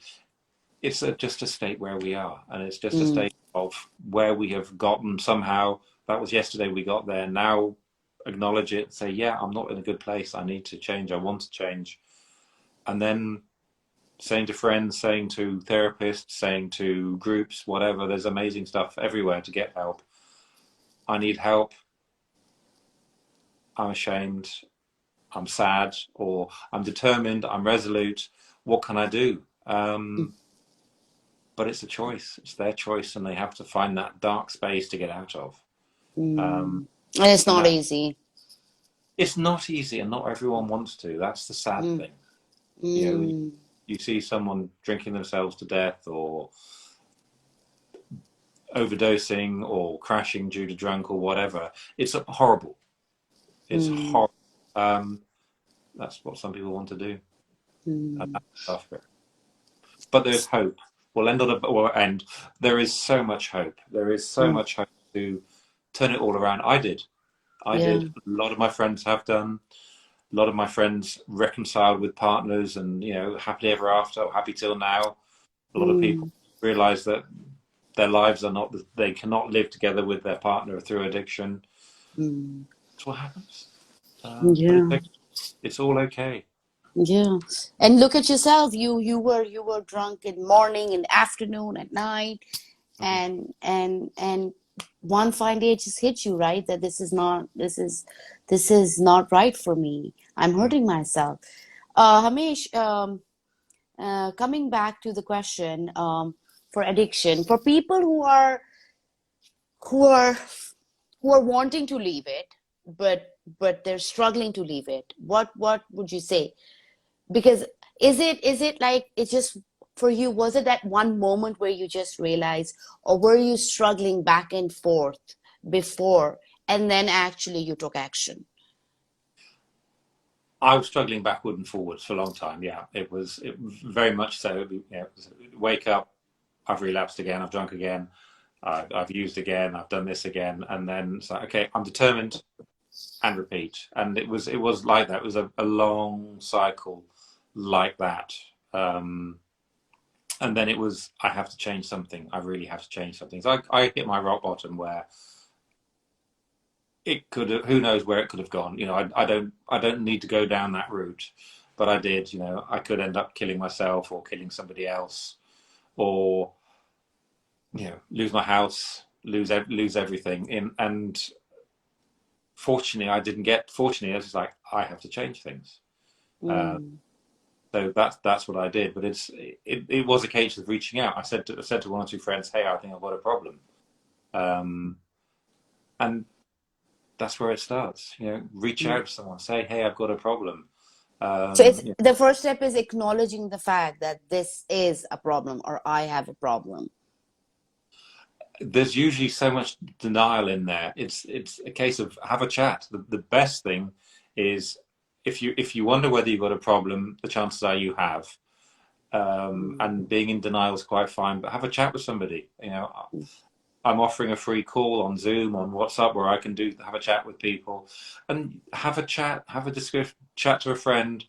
It's just a state where we are, and it's just a mm, state of where we have gotten somehow. That was yesterday, we got there. Now acknowledge it, say, yeah, I'm not in a good place, I need to change, I want to change. And then saying to friends, saying to therapists, saying to groups, whatever, there's amazing stuff everywhere to get help. I need help, I'm ashamed, I'm sad, or I'm determined, I'm resolute, what can I do? But it's a choice, it's their choice, and they have to find that dark space to get out of. um, mm. And it's and not that easy. it's not easy, and not everyone wants to. That's the sad Mm, thing. you know mm, you see someone drinking themselves to death, or overdosing, or crashing due to drunk, or whatever. It's horrible. It's mm, horrible. um, that's what some people want to do, and mm. that's tough. But there's hope. We'll end. There is so much hope. There is so Mm. much hope to turn it all around. I did. Yeah. A lot of my friends have done. A lot of my friends reconciled with partners, and happily ever after, or happy till now. A lot of people Mm, realize that their lives are not, they cannot live together with their partner through addiction. mm. That's what happens. But Yeah. it's all okay. Yeah. And look at yourself. You were drunk in morning, in afternoon, at night, Mhm. and one fine day it just hits you, right? That this is not right for me. I'm Mhm. hurting myself. Hamish, coming back to the question, for addiction, for people who are who are wanting to leave it, but they're struggling to leave it. What would you say? Because is it like it's just for you? Was it that one moment where you just realized, or were you struggling back and forth before, and then actually you took action? I was struggling backward and forwards for a long time. Yeah, it was very much so. Wake up, I've relapsed again, I've drunk again, I've used again, I've done this again, and then it's like, okay, I'm determined, and repeat. And it was like that. It was a long cycle like that. Um, and then it was, I have to change something. I really have to change something. So I hit my rock bottom, where it could have, who knows where it could have gone. I don't need to go down that route, but I did. I could end up killing myself, or killing somebody else, or lose my house, lose everything. And fortunately, I didn't get. Fortunately, I was like, I have to change things. Uh, Mm, so that's what I did. But it was a case of reaching out. I said to one or two friends, "Hey, I think I've got a problem," um, and that's where it starts. Reach mm, out to someone, say, "Hey, I've got a problem." So it's Yeah. the first step is acknowledging the fact that this is a problem or I have a problem. There's usually so much denial in there. It's a case of have a chat. The best thing is if you wonder whether you've got a problem, the chances are you have. And being in denial is quite fine, but have a chat with somebody. You know, I'm offering a free call on Zoom, on WhatsApp, where I can have a chat with people, and have a chat, have a discussion, chat to a friend,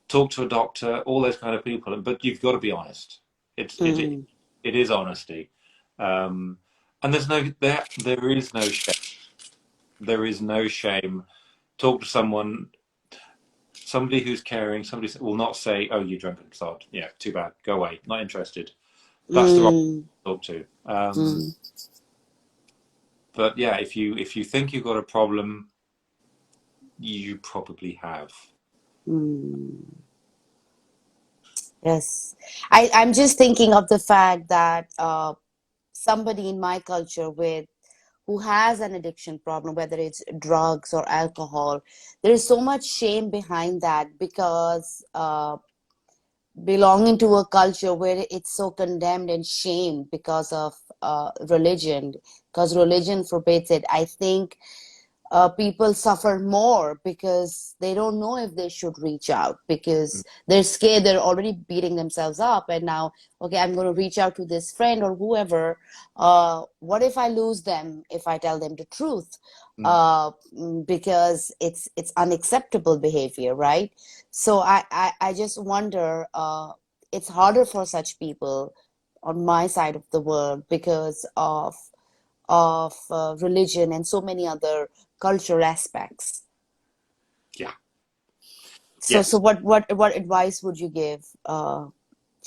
talk to a doctor, all those kind of people. But you've got to be honest. Mm, It is honesty, um, and there is no shame. There is no shame. Talk to someone, somebody who's caring. Somebody will not say, "Oh, you're drunk and sod. Yeah, too bad. Go away. Not interested." That's the wrong mm, talk to. mm, But yeah, if you think you've got a problem, you probably have. mm. Yes. I'm just thinking of the fact that somebody in my culture with who has an addiction problem, whether it's drugs or alcohol, there is so much shame behind that because belonging to a culture where it's so condemned and shamed because of religion, because religion forbids it. I think people suffer more because they don't know if they should reach out because they're scared, they're already beating themselves up, and now, okay, I'm going to reach out to this friend or whoever. What if I lose them if I tell them the truth? Mm. Because it's unacceptable behavior, right? So I just wonder, it's harder for such people on my side of the world because of religion and so many other cultural aspects. Yeah. So Yes. what advice would you give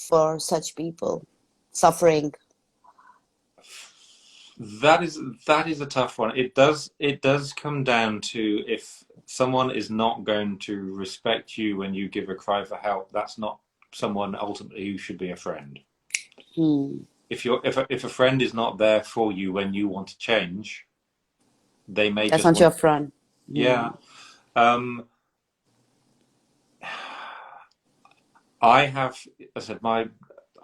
for such people suffering? That is that is a tough one. It does come down to if someone is not going to respect you when you give a cry for help, that's not someone ultimately who should be a friend. Hmm. If a friend is not there for you when you want to change, they may That's just not want. your friend. Hmm. Yeah. Um, I have, I said,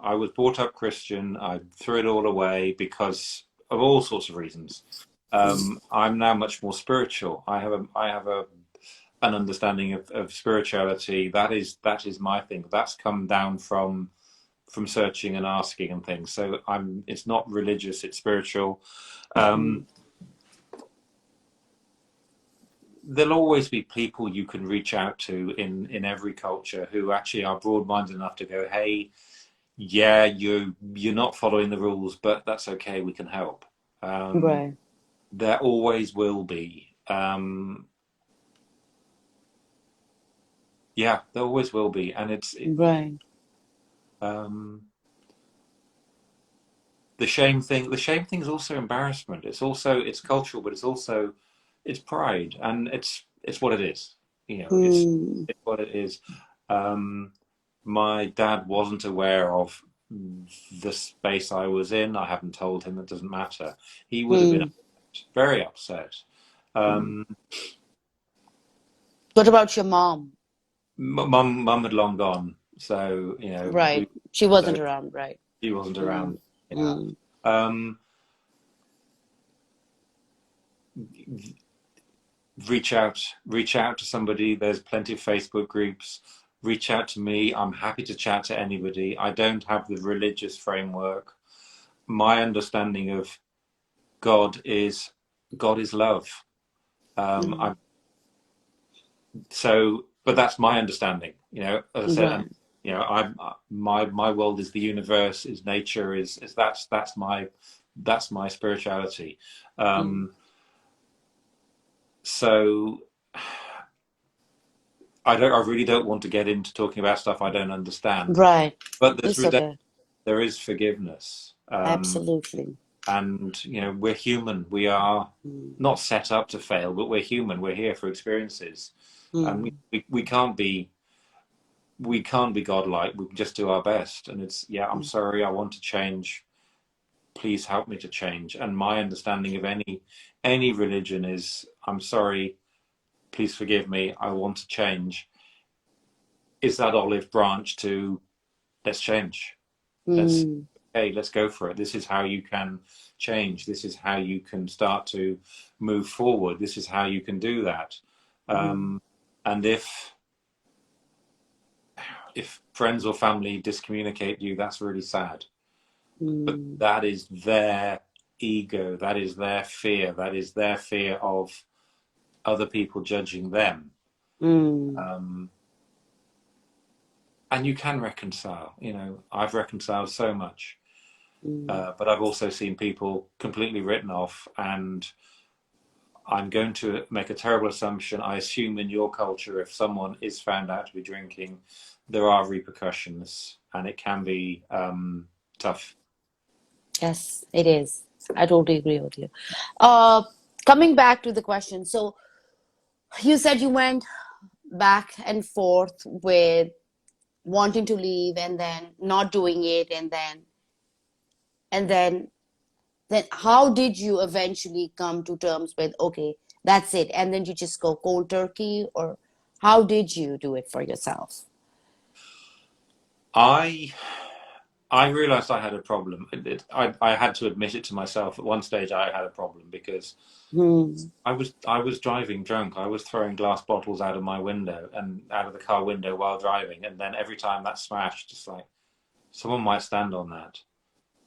I was brought up Christian. I threw it all away because of all sorts of reasons. I'm now much more spiritual. I have an understanding of spirituality. That is my thing. That's come down from searching and asking and things. So it's not religious, it's spiritual. Hmm. Um, there'll always be people you can reach out to in every culture who actually are broad-minded enough to go, hey, yeah, you're not following the rules, but that's okay. We can help. Um, Right. there always will be. Yeah, there always will be, and Right. um, the shame thing. The shame thing is also embarrassment. It's cultural, but it's pride, and it's what it is. You know, Hmm. it's what it is. Um, my dad wasn't aware of the space I was in. I haven't told him. It doesn't matter. He would have been Hmm. upset, very upset. Hmm. Um, What about your mom? mum had long gone, so Right. She so wasn't around, right? he wasn't Hmm. around. Yeah. Hmm. Um, reach out to somebody. There's plenty of Facebook groups. Reach out to me. I'm happy to chat to anybody. I don't have the religious framework. My understanding of God is God is love. Hmm. I'm so, but that's my understanding. As I said, and Right. I'm my world is the universe, is nature, is that's my spirituality. Hmm. Um, so I really don't want to get into talking about stuff I don't understand. Right. But It's okay. there is forgiveness, Absolutely. and we're human. We are Hmm. not set up to fail, but we're human. We're here for experiences, and Hmm. we can't be godlike. We can just do our best. And yeah, I'm Hmm. sorry. I want to change. Please help me to change. And my understanding of any religion is, I'm sorry. Please forgive me. I want to change. is that olive branch to let's change. Let's Mm, Hey, let's go for it. This is how you can change. This is how you can start to move forward. This is how you can do that. mm, Um, and if friends or family discommunicate you, that's really sad. But mm, that is their ego. That is their fear. That is their fear of other people judging them. mm, Um, and you can reconcile. I've reconciled so much, mm. but I've also seen people completely written off. And I'm going to make a terrible assumption. I assume in your culture, if someone is found out to be drinking, there are repercussions, and it can be tough. Yes, it is. I totally agree with you. Uh, Coming back to the question, so you said you went back and forth with wanting to leave and then not doing it, and then how did you eventually come to terms with, okay, that's it, and then you just go cold turkey, or how did you do it for yourself? I I realized I had a problem. I had to admit it to myself. At one stage, I had a problem because Hmm. I was driving drunk. I was throwing glass bottles out of my window and out of the car window while driving, and then every time that smashed, just like someone might stand on that,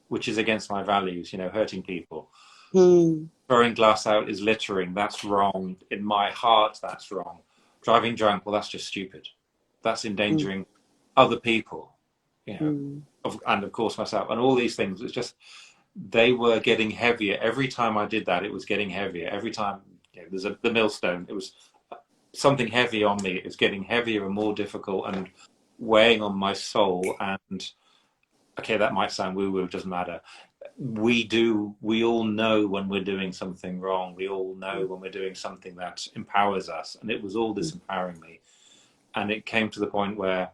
which is against my values. Hurting people. Hmm. Throwing glass out is littering. That's wrong. In my heart, that's wrong. Driving drunk, well, that's just stupid. That's Hmm. endangering other people, you know, Hmm. and of course myself, and all these things. It's just they were getting heavier every time I did that. It was getting heavier every time. There's the millstone. It was something heavy on me. It was getting heavier and more difficult and weighing on my soul. And okay, that might sound woo woo. Doesn't matter. We all know when we're doing something wrong. We all know when we're doing something that empowers us, and it was all disempowering me. And it came to the point where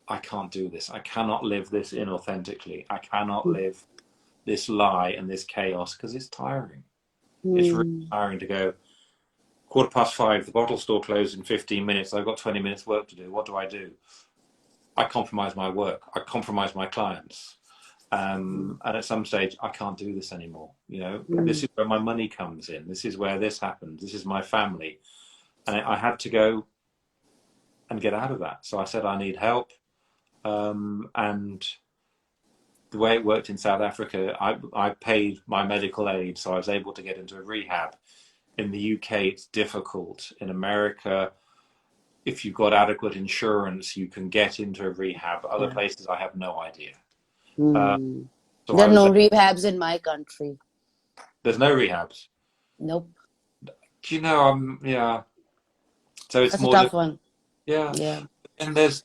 I can't do this. I cannot live this inauthentically. I cannot live this lie and this chaos because it's tiring. It's really Hmm. tiring to go 5:15, the bottle store closed in 15 minutes. I've got 20 minutes work to do. What do? I compromise my work. I compromise my clients. And at some stage, I can't do this anymore. This Hmm. is where my money comes in. This is where this happens. This is my family. And I had to go and get out of that. So I said, I need help. And the way it worked in South Africa, I paid my medical aid. So I was able to get into a rehab. In the UK, it's difficult. In America, if you've got adequate insurance, you can get into a rehab. Other Yeah. places, I have no idea. Uh, Hmm. so There I are was no rehabs in my country. there's no rehabs. Nope. Do you know? Yeah. So it's That's a more tough difficult. one. Yeah. Yeah. And there's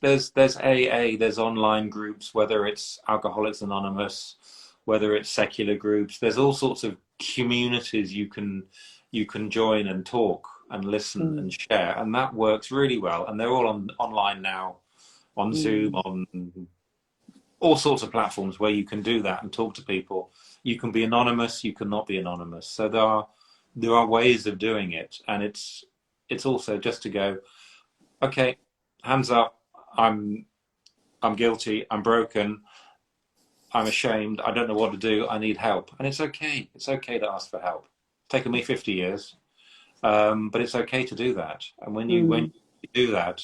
AA, there's online groups, whether it's Alcoholics Anonymous, whether it's secular groups. There's all sorts of communities you can join and talk and listen Hmm. and share, and that works really well. And they're all online now, on Zoom, Hmm. on all sorts of platforms where you can do that and talk to people. You can be anonymous, you cannot be anonymous. So there are ways of doing it, and it's also just to go, okay, hands up, I'm guilty, I'm broken, I'm ashamed, I don't know what to do, I need help. And it's okay. It's okay to ask for help. It's taken me 50 years, but it's okay to do that. And when Hmm. you do that,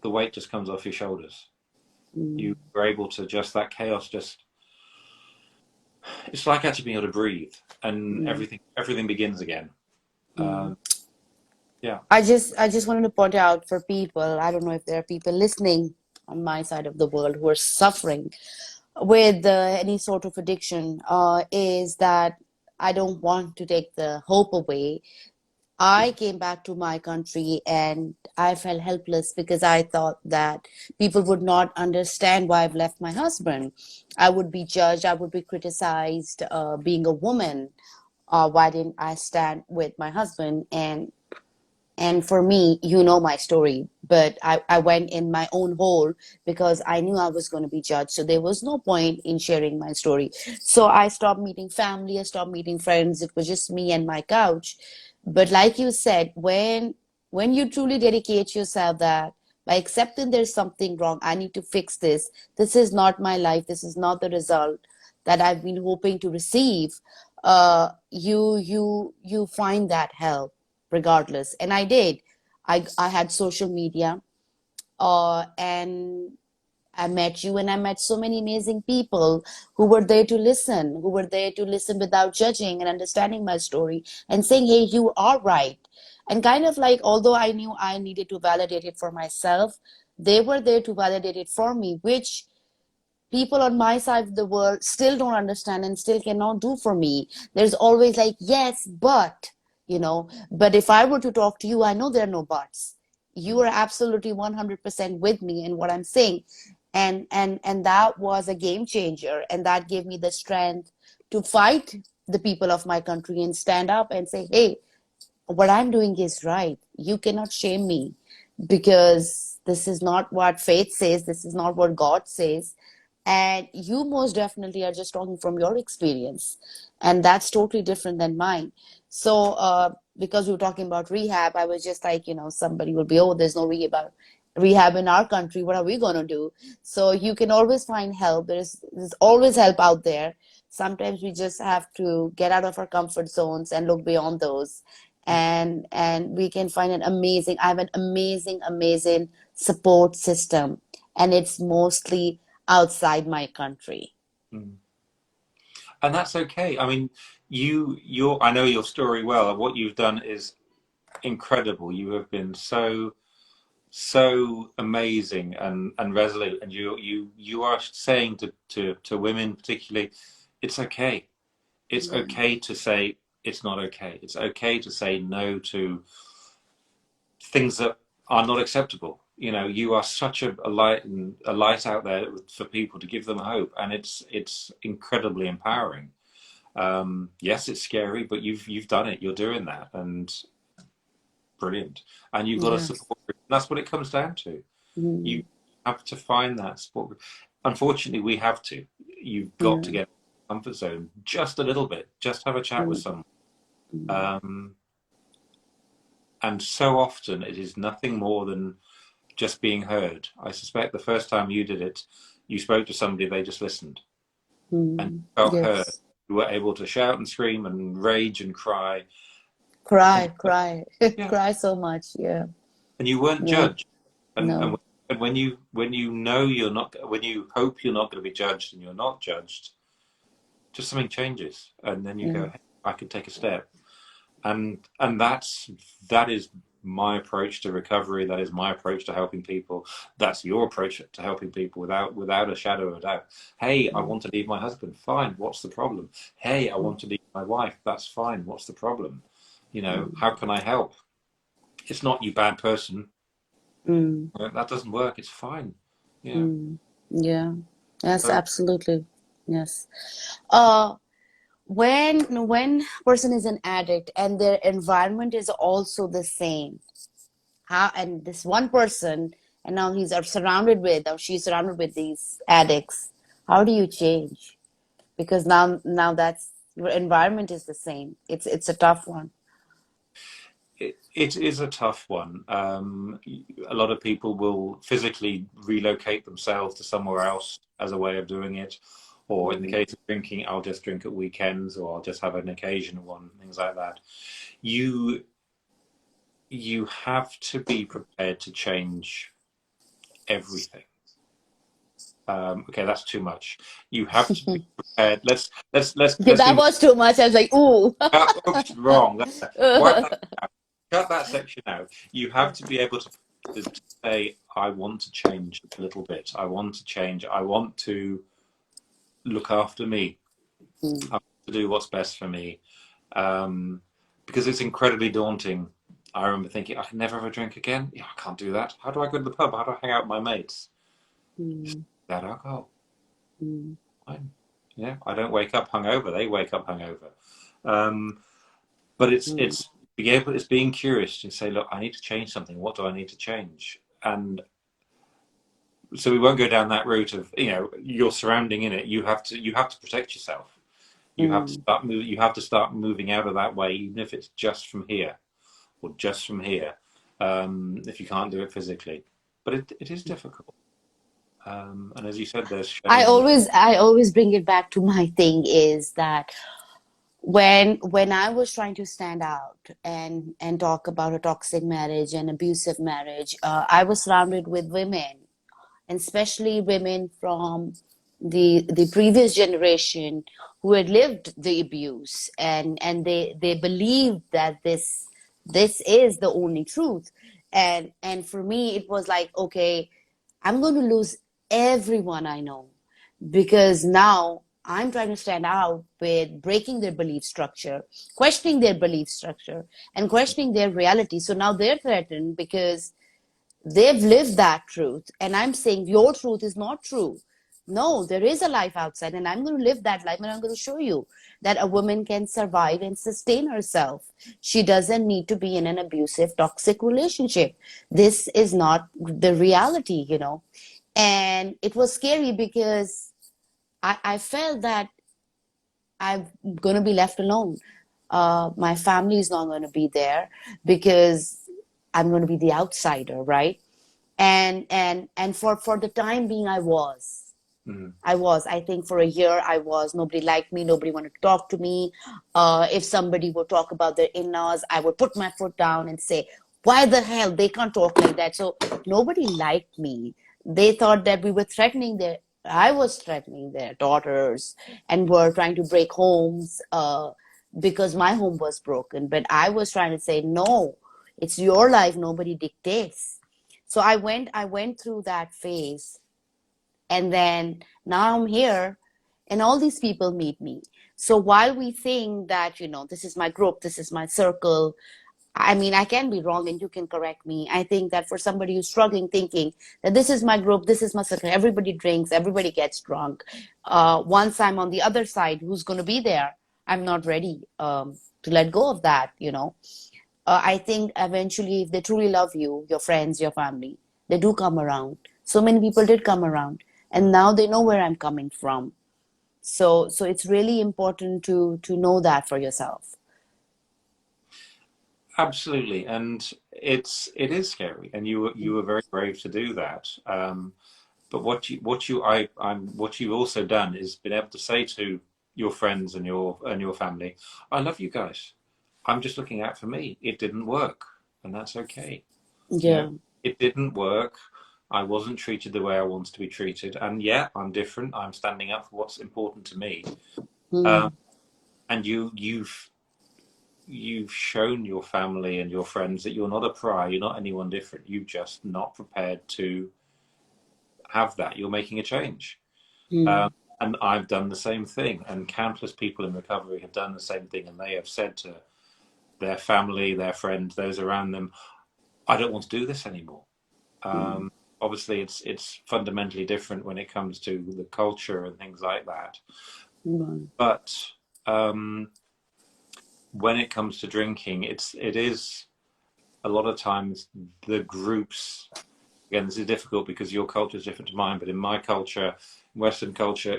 the weight just comes off your shoulders. Hmm. You're able to just that chaos just it's like actually being able to breathe and Hmm. everything begins again. Hmm. Um, yeah. I just wanted to point out for people, I don't know if there are people listening on my side of the world who are suffering with any sort of addiction, is that I don't want to take the hope away. I came back to my country and I felt helpless because I thought that people would not understand why I've left my husband. I would be judged, I would be criticized, being a woman. Why didn't I stand with my husband? And for me, you know my story, but I went in my own hole because I knew I was going to be judged. So there was no point in sharing my story. So I stopped meeting family, I stopped meeting friends. It was just me and my couch. But like you said, when you truly dedicate yourself that by accepting there's something wrong, I need to fix this. This is not my life. This is not the result that I've been hoping to receive. You find that help regardless. And I did. I had social media, and I met you, and I met so many amazing people who were there to listen, who were there to listen without judging and understanding my story and saying, hey, you are right. And kind of like, although I knew I needed to validate it for myself, they were there to validate it for me, which people on my side of the world still don't understand and still cannot do for me. There's always like, yes, but if I were to talk to you, I know there are no buts. You are absolutely 100% with me in what I'm saying. And that was a game changer. And that gave me the strength to fight the people of my country and stand up and say, hey, what I'm doing is right. You cannot shame me, because this is not what faith says. This is not what God says. And you most definitely are just talking from your experience. And that's totally different than mine. So, because we were talking about rehab, I was just like, somebody will be, oh, there's no rehab in our country. What are we going to do? So you can always find help. There's always help out there. Sometimes we just have to get out of our comfort zones and look beyond those, and we can find I have an amazing support system, and it's mostly outside my country. Mm. And that's okay. I mean, I know your story well, and what you've done is incredible. You have been so amazing and resolute, and you are saying to women particularly, it's okay. It's Mm. okay to say it's not okay. It's okay to say no to things that are not acceptable. You are such a light out there for people to give them hope, and it's incredibly empowering. Yes, it's scary, but you've done it. You're doing that, and brilliant. And you've got a Yes. support group. That's what it comes down to. You Mm. have to find that support group. Unfortunately, we have to. You've got to Yeah. get out of the comfort zone just a little bit. Just have a chat with Mm. someone. Mm. Um, and so often it is nothing more than just being heard. I suspect the first time you did it, you spoke to somebody, they just listened, and Mm. you felt heard. Yes. You were able to shout and scream and rage and cry, Cry, and cry, yeah, cry so much. Yeah. and you weren't Yeah. judged. And No. when you know you're not, when you hope you're not going to be judged and you're not judged, just something changes, and then you Yeah. go, hey, I could take a step. And that is my approach to recovery. That is my approach to helping people. That's your approach to helping people, without a shadow of a doubt. Hey, I Mm. want to leave my husband. Fine, what's the problem? Hey, I Mm. want to leave my wife. That's fine, what's the problem? Mm. How can I help? It's not, you bad person. Mm. That doesn't work. It's fine. Yeah. Mm. Yeah. Yes, So absolutely. Yes. Uh, when person is an addict and their environment is also the same, how and this one person, and now he's surrounded with, or she's surrounded with these addicts, how do you change? Because now that's your environment is the same. It's a tough one. it is a tough one. A lot of people will physically relocate themselves to somewhere else as a way of doing it. Or in the Mm. case of drinking, I'll just drink at weekends, or I'll just have an occasional one, things like that. You you have to be prepared to change everything. Okay, that's too much. You have to be prepared. Let's That be was too much. I was like, ooh. oops, wrong. Wipe that out. Cut that section out. You have to be able to say, I want to change a little bit. I want to change. I want to look after me. I Mm. want to do what's best for me. Because it's incredibly daunting. I remember thinking, I can never have a drink again. Yeah, I can't do that. How do I go to the pub? How do I hang out with my mates? Just Mm. that alcohol. Mm. Fine. Yeah, I don't wake up hungover. They wake up hungover. Um, but Mm. it's being curious to say, look, I need to change something. What do I need to change? And so we won't go down that route of, you're surrounding in it. You have to protect yourself. Mm. You have to start moving out of that way, even if it's just from here or just from here. If you can't do it physically, but it is difficult. And as you said, there's I shame. always I always bring it back to my thing is that when I was trying to stand out and talk about a toxic marriage and abusive marriage, I was surrounded with women, and especially women from the previous generation who had lived the abuse, and they believed that this is the only truth. And for me it was like, okay, I'm going to lose everyone I know, because now I'm trying to stand out with breaking their belief structure, questioning their belief structure, and questioning their reality. So now they're threatened because they've lived that truth. And I'm saying your truth is not true. No, there is a life outside, and I'm going to live that life, and I'm going to show you that a woman can survive and sustain herself. She doesn't need to be in an abusive, toxic relationship. This is not the reality, you know. And it was scary because I felt that I'm going to be left alone. My family is not going to be there because I'm going to be the outsider, right? And for the time being, Mm. I think for a year I was. Nobody liked me. Nobody wanted to talk to me. If somebody would talk about their in-laws, I would put my foot down and say, why the hell they can't talk like that? So nobody liked me. They thought that we were threatening their, I was threatening their daughters, and were trying to break homes, because my home was broken. But I was trying to say, no, it's your life. Nobody dictates. So I went through that phase, and then now I'm here, and all these people meet me. So while we think that, this is my group, this is my circle, I mean, I can be wrong and you can correct me. I think that for somebody who's struggling, thinking that this is my group, this is my circle, everybody drinks, everybody gets drunk. Once I'm on the other side, who's going to be there? I'm not ready to let go of that, I think eventually, if they truly love you, your friends, your family, they do come around. So many people did come around, and now they know where I'm coming from. So it's really important to know that for yourself. Absolutely, and it is scary, and you were very brave to do that. But what you've also done is been able to say to your friends and your family, I love you guys. I'm just looking out for me. It didn't work, and that's okay. You know, Yeah. it didn't work. I wasn't treated the way I wanted to be treated, and yeah, I'm different. I'm standing up for what's important to me. Um, Mm, and you've shown your family and your friends that you're not a pariah, you're not anyone different. You're just not prepared to have that. You're making a change. Um, mm, and I've done the same thing, and countless people in recovery have done the same thing, and they have said to their family, their friends, those around them, I don't want to do this anymore. mm, Obviously, it's fundamentally different when it comes to the culture and things like that. mm, But um, when it comes to drinking, it is a lot of times the groups. Again, this is difficult because your culture is different to mine. But in my culture, Western culture,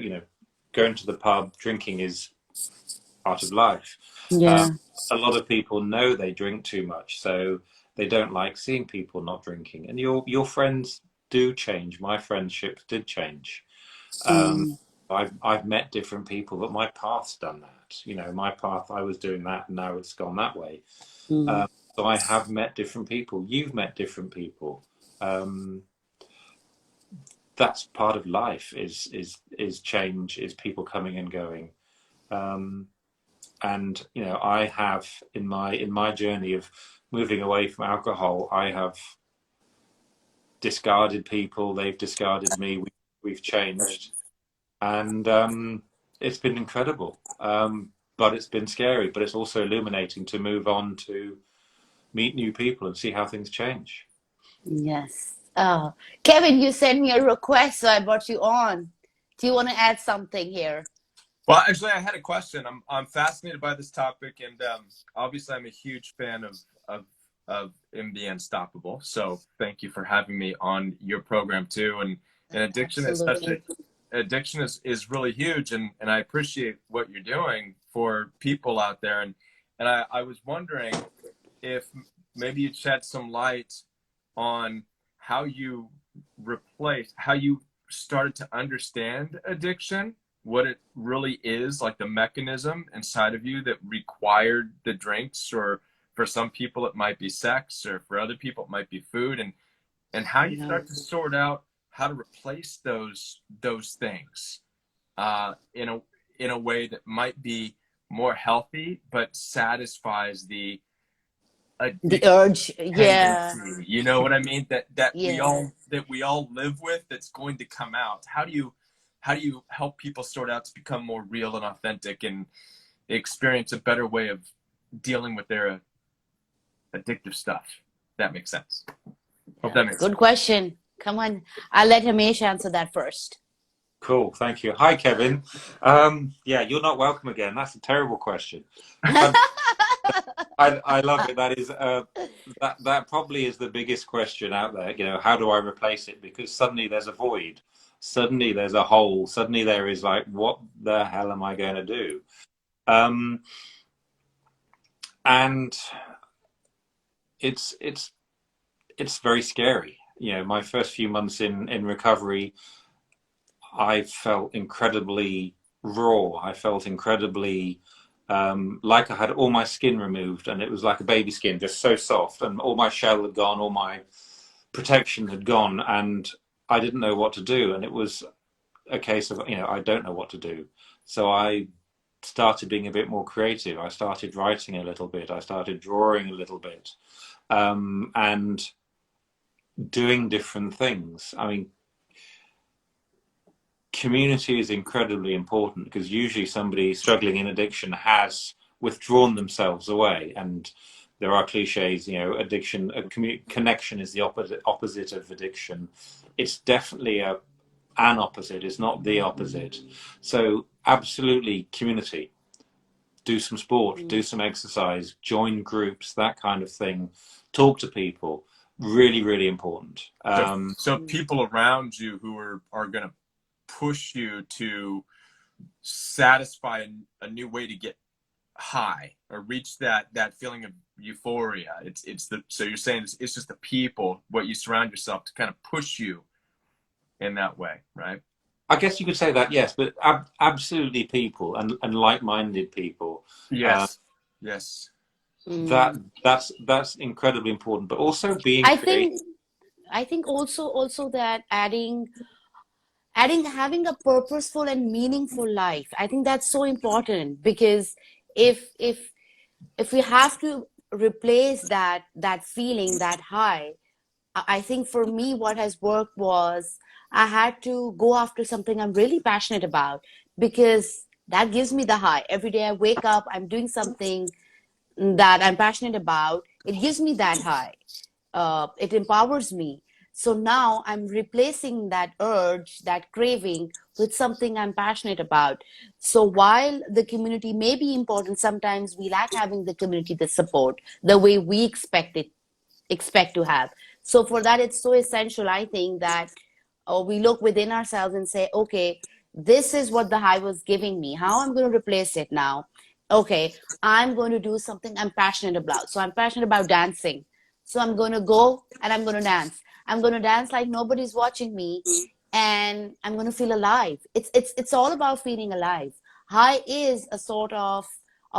going to the pub, drinking is part of life. Um, yeah. a lot of people know they drink too much, so they don't like seeing people not drinking. And your friends do change. My friendships did change. Um, Mm, I've met different people, but my path's done that. My path, I was doing that, and now it's gone that way. mm, Um, so I have met different people. You've met different people. Um, that's part of life. Is change. Is people coming and going. Um, and I have in my journey of moving away from alcohol, I have discarded people. They've discarded me. We've changed, and it's been incredible. But it's been scary. But it's also illuminating to move on to meet new people and see how things change. yes. Kevin, you sent me a request, so I brought you on. Do you want to add something here? Well, actually, I had a question. I'm fascinated by this topic, and obviously, I'm a huge fan of of MD Unstoppable. So, thank you for having me on your program too. And addiction is such a Absolutely. addiction is really huge, and I appreciate what you're doing for people out there. And I was wondering if maybe you'd shed some light on how you how you started to understand addiction, what it really is, like the mechanism inside of you that required the drinks, or for some people it might be sex, or for other people it might be food, and how you Yeah. start to sort out how to replace those things in a way that might be more healthy but satisfies the The addictive urge. Yeah. tendency. You know what I mean? That Yeah. we all live with, that's going to come out. How do you help people sort out to become more real and authentic and experience a better way of dealing with their addictive stuff? That makes sense. Hope Yeah. that makes Good sense. question. Come on. I'll let Hamish answer that first. Cool, thank you. Hi, Kevin. Yeah, you're not welcome again. That's a terrible question. I love it. That is that probably is the biggest question out there. You know, how do I replace it? Because suddenly there's a void, suddenly there's a hole, suddenly there is like, what the hell am I going to do? And it's very scary. You know, my first few months in recovery, I felt incredibly raw. I felt incredibly like I had all my skin removed, and it was like a baby skin, just so soft, and all my shell had gone, all my protection had gone, and I didn't know what to do. And it was a case of, you know, I don't know what to do. So I started being a bit more creative. I started writing a little bit. I started drawing a little bit, and doing different things. I mean, community is incredibly important, because usually somebody struggling in addiction has withdrawn themselves away, and there are cliches, you know, addiction, connection is the opposite of addiction. It's definitely an opposite, it's not the opposite. So absolutely, community. Do some sport, do some exercise, join groups, that kind of thing. Talk to people. Really, really important. So people around you who are going to push you to satisfy a new way to get high or reach that feeling of euphoria. So you're saying it's just the people, what you surround yourself to kind of push you in that way, right? I guess you could say that, yes, but absolutely people and like-minded people. Yes. Yes. That's incredibly important, but also being I creative. think also that having a purposeful and meaningful life. I think that's so important, because if if if we have to replace that feeling, that high, I think for me what has worked was I had to go after something I'm really passionate about, because that gives me the high. Every day I wake up, I'm doing something that I'm passionate about. It gives me that high. It empowers me. So now I'm replacing that urge, that craving, with something I'm passionate about. So while the community may be important, sometimes we lack having the community, the support, the way we expect to have. So for that, it's so essential, I think, that we look within ourselves and say, okay, this is what the high was giving me. How I'm going to replace it now? Okay, I'm going to do something I'm passionate about. So I'm passionate about dancing. So I'm going to go and I'm going to dance. I'm going to dance like nobody's watching me, and I'm going to feel alive. It's all about feeling alive. High is a sort of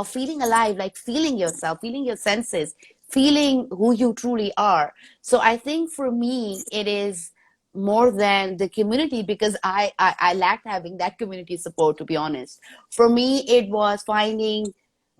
feeling alive, like feeling yourself, feeling your senses, feeling who you truly are. So I think for me, it is more than the community, because I lacked having that community support, to be honest. For me, it was finding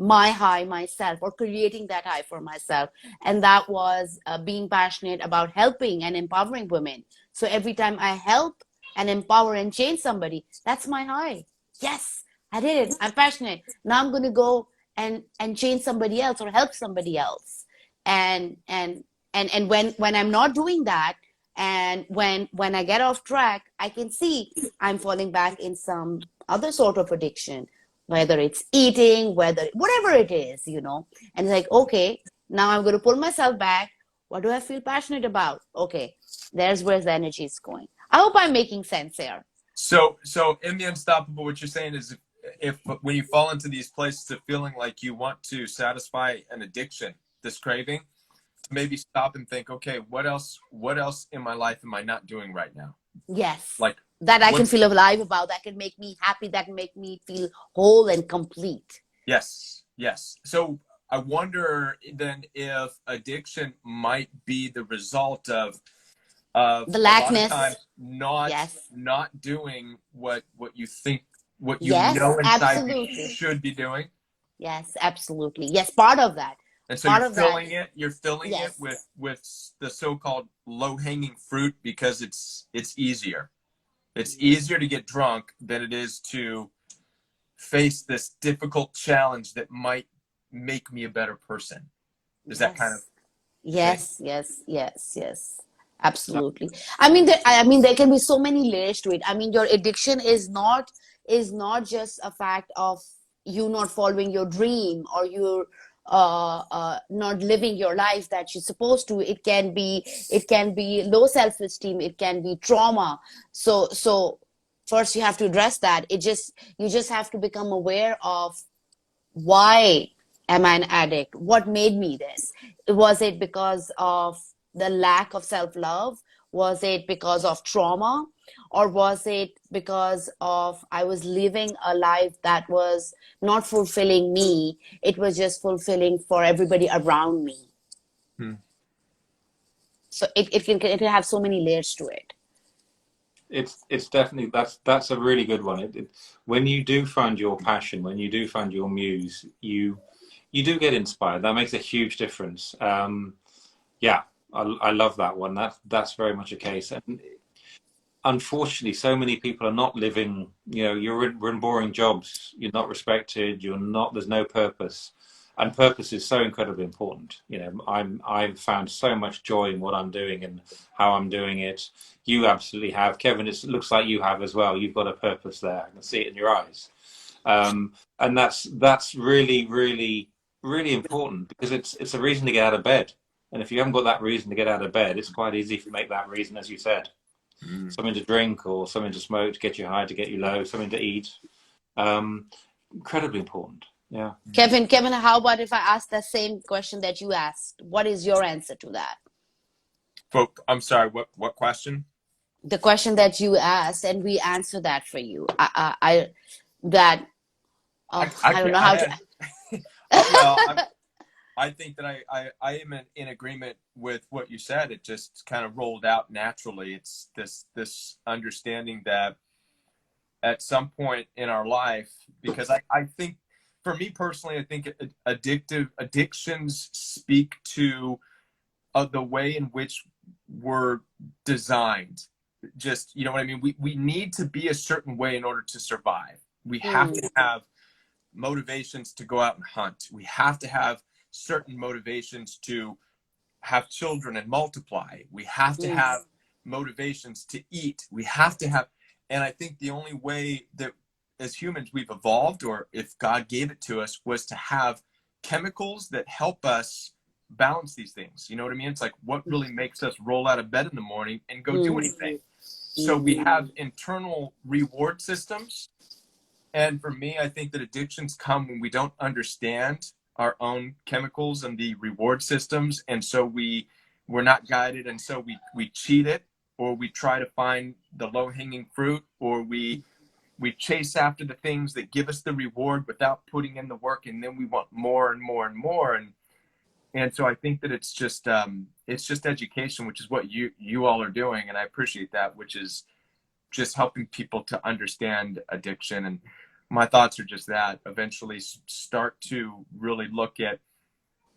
my high myself, or creating that high for myself. And that was being passionate about helping and empowering women. So every time I help and empower and change somebody, that's my high. Yes, I did it. I'm passionate. Now I'm going to go and change somebody else or help somebody else. And when I'm not doing that, and when I get off track, I can see I'm falling back in some other sort of addiction, whether it's eating, whatever it is, and it's like, okay, now I'm going to pull myself back. What do I feel passionate about? Okay, there's where the energy is going. I hope I'm making sense here. So in the unstoppable, what you're saying is, if when you fall into these places of feeling like you want to satisfy an addiction, this craving, maybe stop and think, okay, what else in my life am I not doing right now? Yes. Like, That I can what's feel alive about, that can make me happy, that can make me feel whole and complete. Yes, yes. So I wonder then if addiction might be the result of The a lot of lackness. times not Yes. doing what you think, what you Yes, know inside you absolutely. should be doing. Yes, absolutely. Yes, part of that. And so Part of that. you're filling it Yes. with the so-called low-hanging fruit because it's easier. It's easier to get drunk than it is to face this difficult challenge that might make me a better person. Is that kind of thing? Yes, yes, yes, yes. Absolutely. I mean, there can be so many layers to it. I mean, your addiction is not just a fact of you not following your dream, or you not living your life that you're supposed to. It can be low self-esteem. It can be trauma. So first you have to address that. You just have to become aware of, why am I an addict? What made me this? Was it because of the lack of self love? Was it because of trauma? Or was it because of I was living a life that was not fulfilling me? It was just fulfilling for everybody around me. Hmm. So it can have so many layers to it. It's definitely, that's a really good one. When you do find your passion, when you do find your muse, you do get inspired. That makes a huge difference. Yeah, I love that one. That's very much a case. And unfortunately, so many people are not living. We're in boring jobs. You're not respected. You're not. There's no purpose, and purpose is so incredibly important. I've found so much joy in what I'm doing and how I'm doing it. You absolutely have, Kevin. It looks like you have as well. You've got a purpose there. I can see it in your eyes, and that's really, really, really important, because it's a reason to get out of bed. And if you haven't got that reason to get out of bed, it's quite easy to make that reason, as you said, something to drink or something to smoke to get you high, to get you low, something to eat. Um, Incredibly important. Yeah. Kevin, how about if I ask the same question that you asked? What is your answer to that? I'm sorry, what question? The question that you asked, and we answer that for you. That I I don't can't. know how to. Well, I think that I am in agreement with what you said. It just kind of rolled out naturally. It's this understanding that at some point in our life, because I think, for me personally, I think addictions speak to the way in which we're designed. Just, you know what I mean? We need to be a certain way in order to survive. We have to have motivations to go out and hunt. We have to have certain motivations to have children and multiply. We have to have motivations to eat. We have to have, and I think the only way that as humans we've evolved, or if God gave it to us, was to have chemicals that help us balance these things. You know what I mean? It's like, what really makes us roll out of bed in the morning and go do anything? So we have internal reward systems. And for me, I think that addictions come when we don't understand our own chemicals and the reward systems. And so we're not guided. And so we cheat it, or we try to find the low hanging fruit, or we chase after the things that give us the reward without putting in the work. And then we want more and more and more. And so I think that it's just education, which is what you all are doing. And I appreciate that, which is just helping people to understand addiction. And my thoughts are just that eventually start to really look at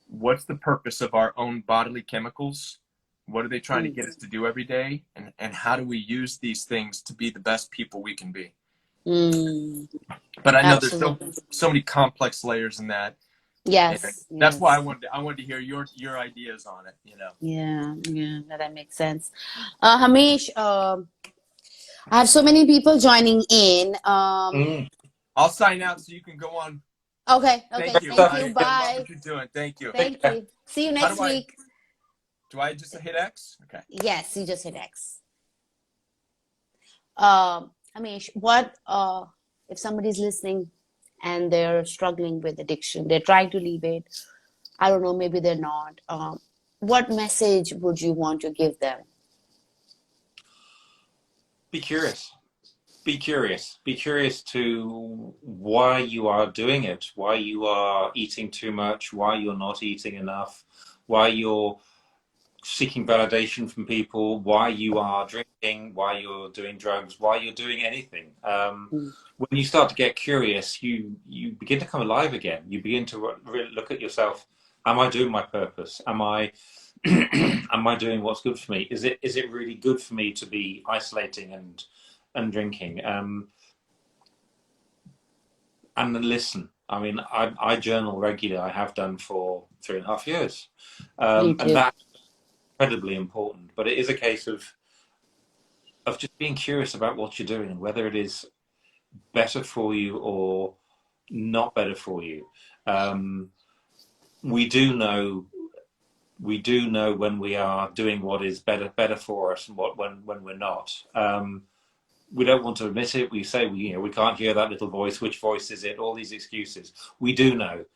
what's the purpose of our own bodily chemicals. What are they trying to get us to do every day? And how do we use these things to be the best people we can be? But I know there's so many complex layers in that. Yes, And that's yes. why I wanted to hear your ideas on it, Yeah, that makes sense. Hamish, I have so many people joining in. I'll sign out so you can go on. Okay, Thank you. thank you. I love Bye. what you're doing. Thank you. Thank you. See you next week. Do I just hit X? Okay. Yes, you just hit X. Hamish, what if somebody's listening and they're struggling with addiction? They're trying to leave it. I don't know, maybe they're not. what message would you want to give them? Be curious. Be curious. Be curious to why you are doing it, why you are eating too much, why you're not eating enough, why you're seeking validation from people, why you are drinking, why you're doing drugs, why you're doing anything. Mm, When you start to get curious, you begin to come alive again. You begin to really look at yourself. Am I doing my purpose? Am I am I doing what's good for me? Is it really good for me to be isolating and drinking? And then listen. I mean, I journal regularly. I have done for 3.5 years, me and too. that's incredibly important. But it is a case of just being curious about what you're doing and whether it is better for you or not better for you. Um, we do know when we are doing what is better for us and when we're not. We don't want to admit it. We say we can't hear that little voice. Which voice is it? All these excuses. We do know,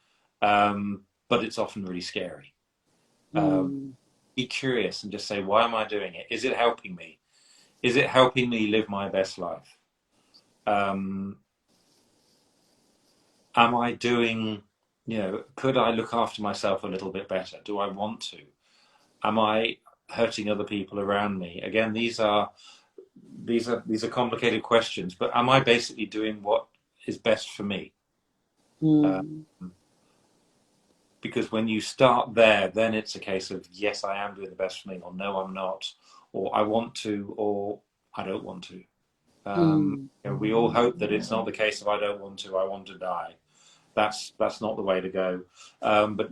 but it's often really scary. Mm, Be curious and just say, why am I doing it? Is it helping me? Is it helping me live my best life? Um, am I doing? Could I look after myself a little bit better? Do I want to? Am I hurting other people around me? Again, these are complicated questions, but am I basically doing what is best for me? Uh, mm, because when you start there, then it's a case of yes, I am doing the best for me, or no, I'm not, or I want to, or I don't want to. mm, We all hope that it's not the case of I don't want to, I want to die. That's not the way to go. But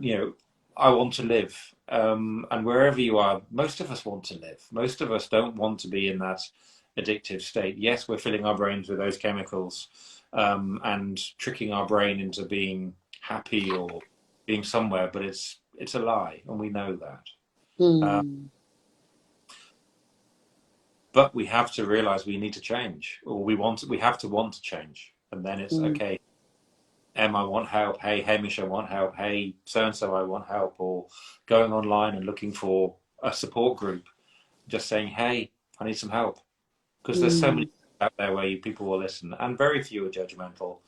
I want to live, and wherever you are, most of us want to live. Most of us don't want to be in that addictive state. Yes, we're filling our brains with those chemicals, and tricking our brain into being happy or being somewhere, but it's a lie, and we know that. Uh, mm, but we have to realize we need to change, or we have to want to change, and then it's mm, okay. I want help. Hey, Hamish, I want help. Hey, so and so, I want help. Or going online and looking for a support group, just saying, hey, I need some help. Because there's so many mm, out there where people will listen, and very few are judgmental.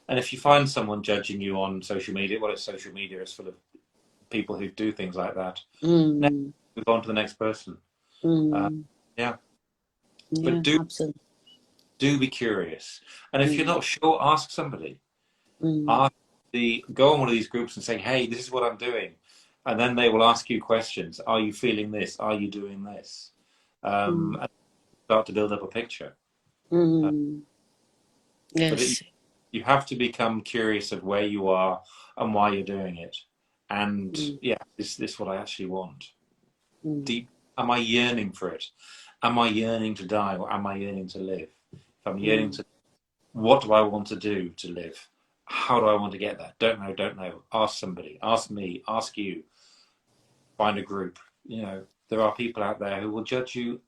And if you find someone judging you on social media, well, it's social media, it's full of people who do things like that. Now, mm, move on to the next person. Uh, mm. yeah, but Yeah, absolutely. do be curious. And if you're Mm, not sure, ask somebody. mm, Ask go on one of these groups and say, hey, this is what I'm doing. And then they will ask you questions. Are you feeling this? Are you doing this? mm, And start to build up a picture. Uh, mm. but Yes. you have to become curious of where you are and why you're doing it. And Mm, yeah, is this what I actually want? mm, Deep, am I yearning for it? Am I yearning to die or am I yearning to live? If I'm yearning mm, to, what do I want to do to live? How do I want to get there? Don't know, don't know. Ask somebody, ask me, ask you, find a group. There are people out there who will judge you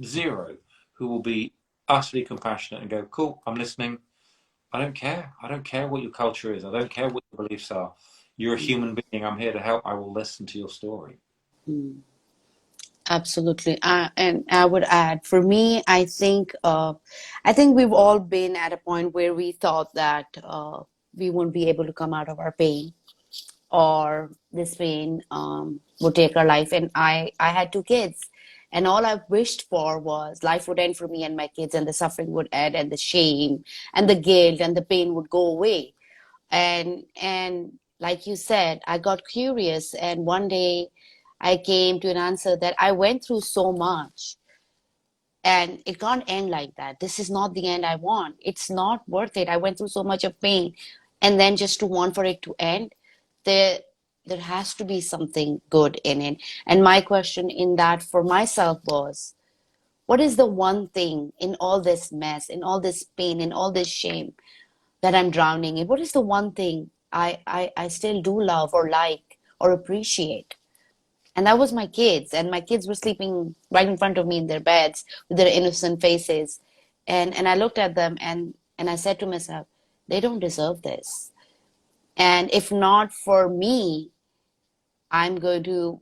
zero, who will be utterly compassionate and go, cool, I'm listening. I don't care. I don't care what your culture is. I don't care what your beliefs are. You're a mm, human being. I'm here to help. I will listen to your story. mm. Absolutely. And I would add, for me, I think we've all been at a point where we thought that we won't be able to come out of our pain, or this pain would take our life. And I had two kids, and all I wished for was life would end for me and my kids, and the suffering would end, and the shame and the guilt and the pain would go away. And like you said, I got curious, and one day I came to an answer that I went through so much, and it can't end like that. This is not the end I want. It's not worth it. I went through so much of pain, and then just to want for it to end, there there has to be something good in it. And my question in that for myself was, what is the one thing in all this mess, in all this pain, in all this shame that I'm drowning in? What is the one thing I still do love or like or appreciate? And that was my kids. And my kids were sleeping right in front of me in their beds with their innocent faces. And I looked at them, and I said to myself, they don't deserve this. And if not for me, I'm going to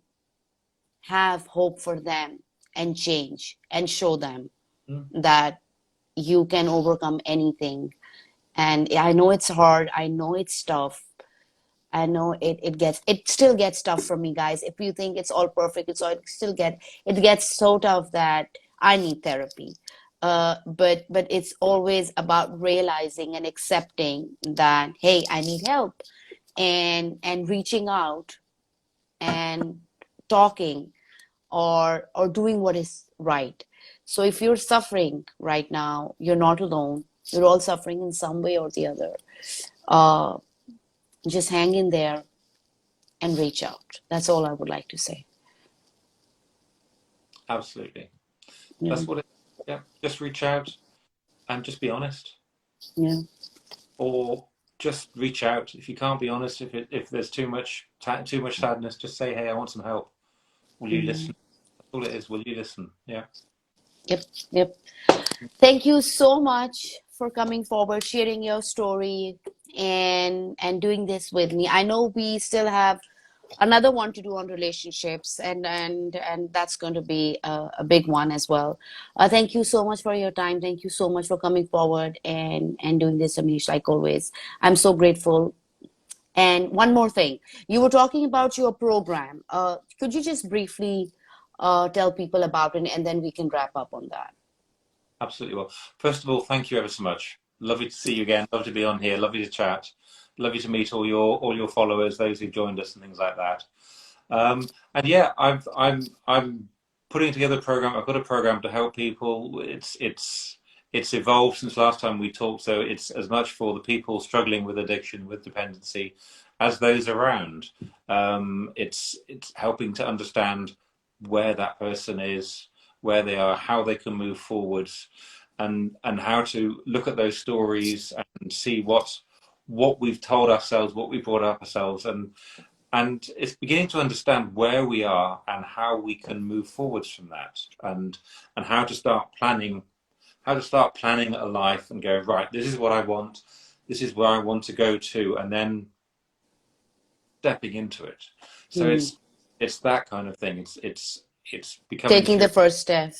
have hope for them and change and show them Mm. that you can overcome anything. And I know it's hard. I know it's tough. I know it still gets tough for me, guys. If you think it's all perfect, it gets so tough that I need therapy. But it's always about realizing and accepting that, hey, I need help, and reaching out and talking, or doing what is right. So if you're suffering right now, you're not alone. We're all suffering in some way or the other. Uh, just hang in there and reach out. That's all I would like to say. Absolutely. Yeah, That's what it, yeah. Just reach out and just be honest. yeah, Or just reach out. If you can't be honest, if there's too much sadness, just say, hey, I want some help. Will you yeah. listen? That's all it is. Will you listen? Yeah. Yep, yep. Thank you so much for coming forward, sharing your story, and doing this with me. I know we still have another one to do on relationships, and that's going to be a big one as well. Thank you so much for your time. Thank you so much for coming forward and doing this, Amish, like always. I'm so grateful. And one more thing, you were talking about your program. Could you just briefly tell people about it, and then we can wrap up on that? Absolutely. Well, first of all, thank you ever so much. Lovely to see you again. Lovely to be on here. Lovely to chat. Lovely to meet all your followers, those who joined us, and things like that. And yeah, I'm putting together a program. I've got a program to help people. It's evolved since last time we talked, so it's as much for the people struggling with addiction, with dependency, as those around. It's helping to understand where that person is, where they are, how they can move forwards, and how to look at those stories and see what we've told ourselves, what we brought up ourselves, and it's beginning to understand where we are and how we can move forwards from that, and how to start planning a life and go, right, this is what I want, this is where I want to go to, and then stepping into it. So Hmm. it's that kind of thing. It's becoming Taking the clear, first step.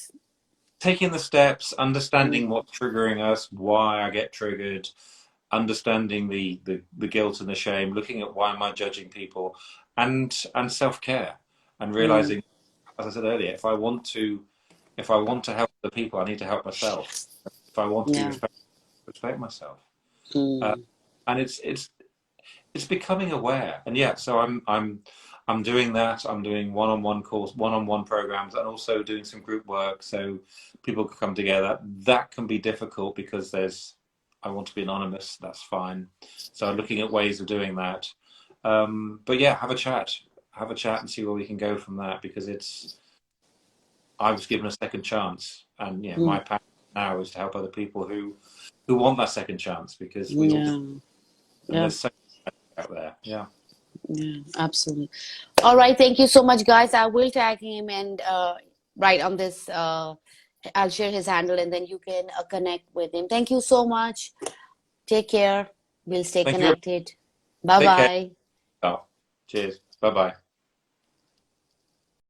taking the steps, Hmm. understanding what's triggering us, why I get triggered, understanding the guilt and the shame, looking at why am I judging people, and self-care, and Hmm. realizing, as I said earlier, if I want to help the people, I need to help myself. If I want to be Yeah. respect myself. Uh, Hmm. and it's becoming aware. And yeah, so I'm doing that. I'm doing one-on-one programs, and also doing some group work so people can come together. That can be difficult because I want to be anonymous. That's fine. So I'm looking at ways of doing that. But yeah, have a chat and see where we can go from that, because I was given a second chance, and yeah, Hmm. my passion now is to help other people who want that second chance, because we all, Yeah. and Yeah. there's so much out there. Yeah. Yeah. Absolutely. All right. Thank you so much, guys. I will tag him and right on this. I'll share his handle, and then you can connect with him. Thank you so much. Take care. We'll stay Thank you. connected. Bye Take care. bye. Oh, cheers. Bye bye.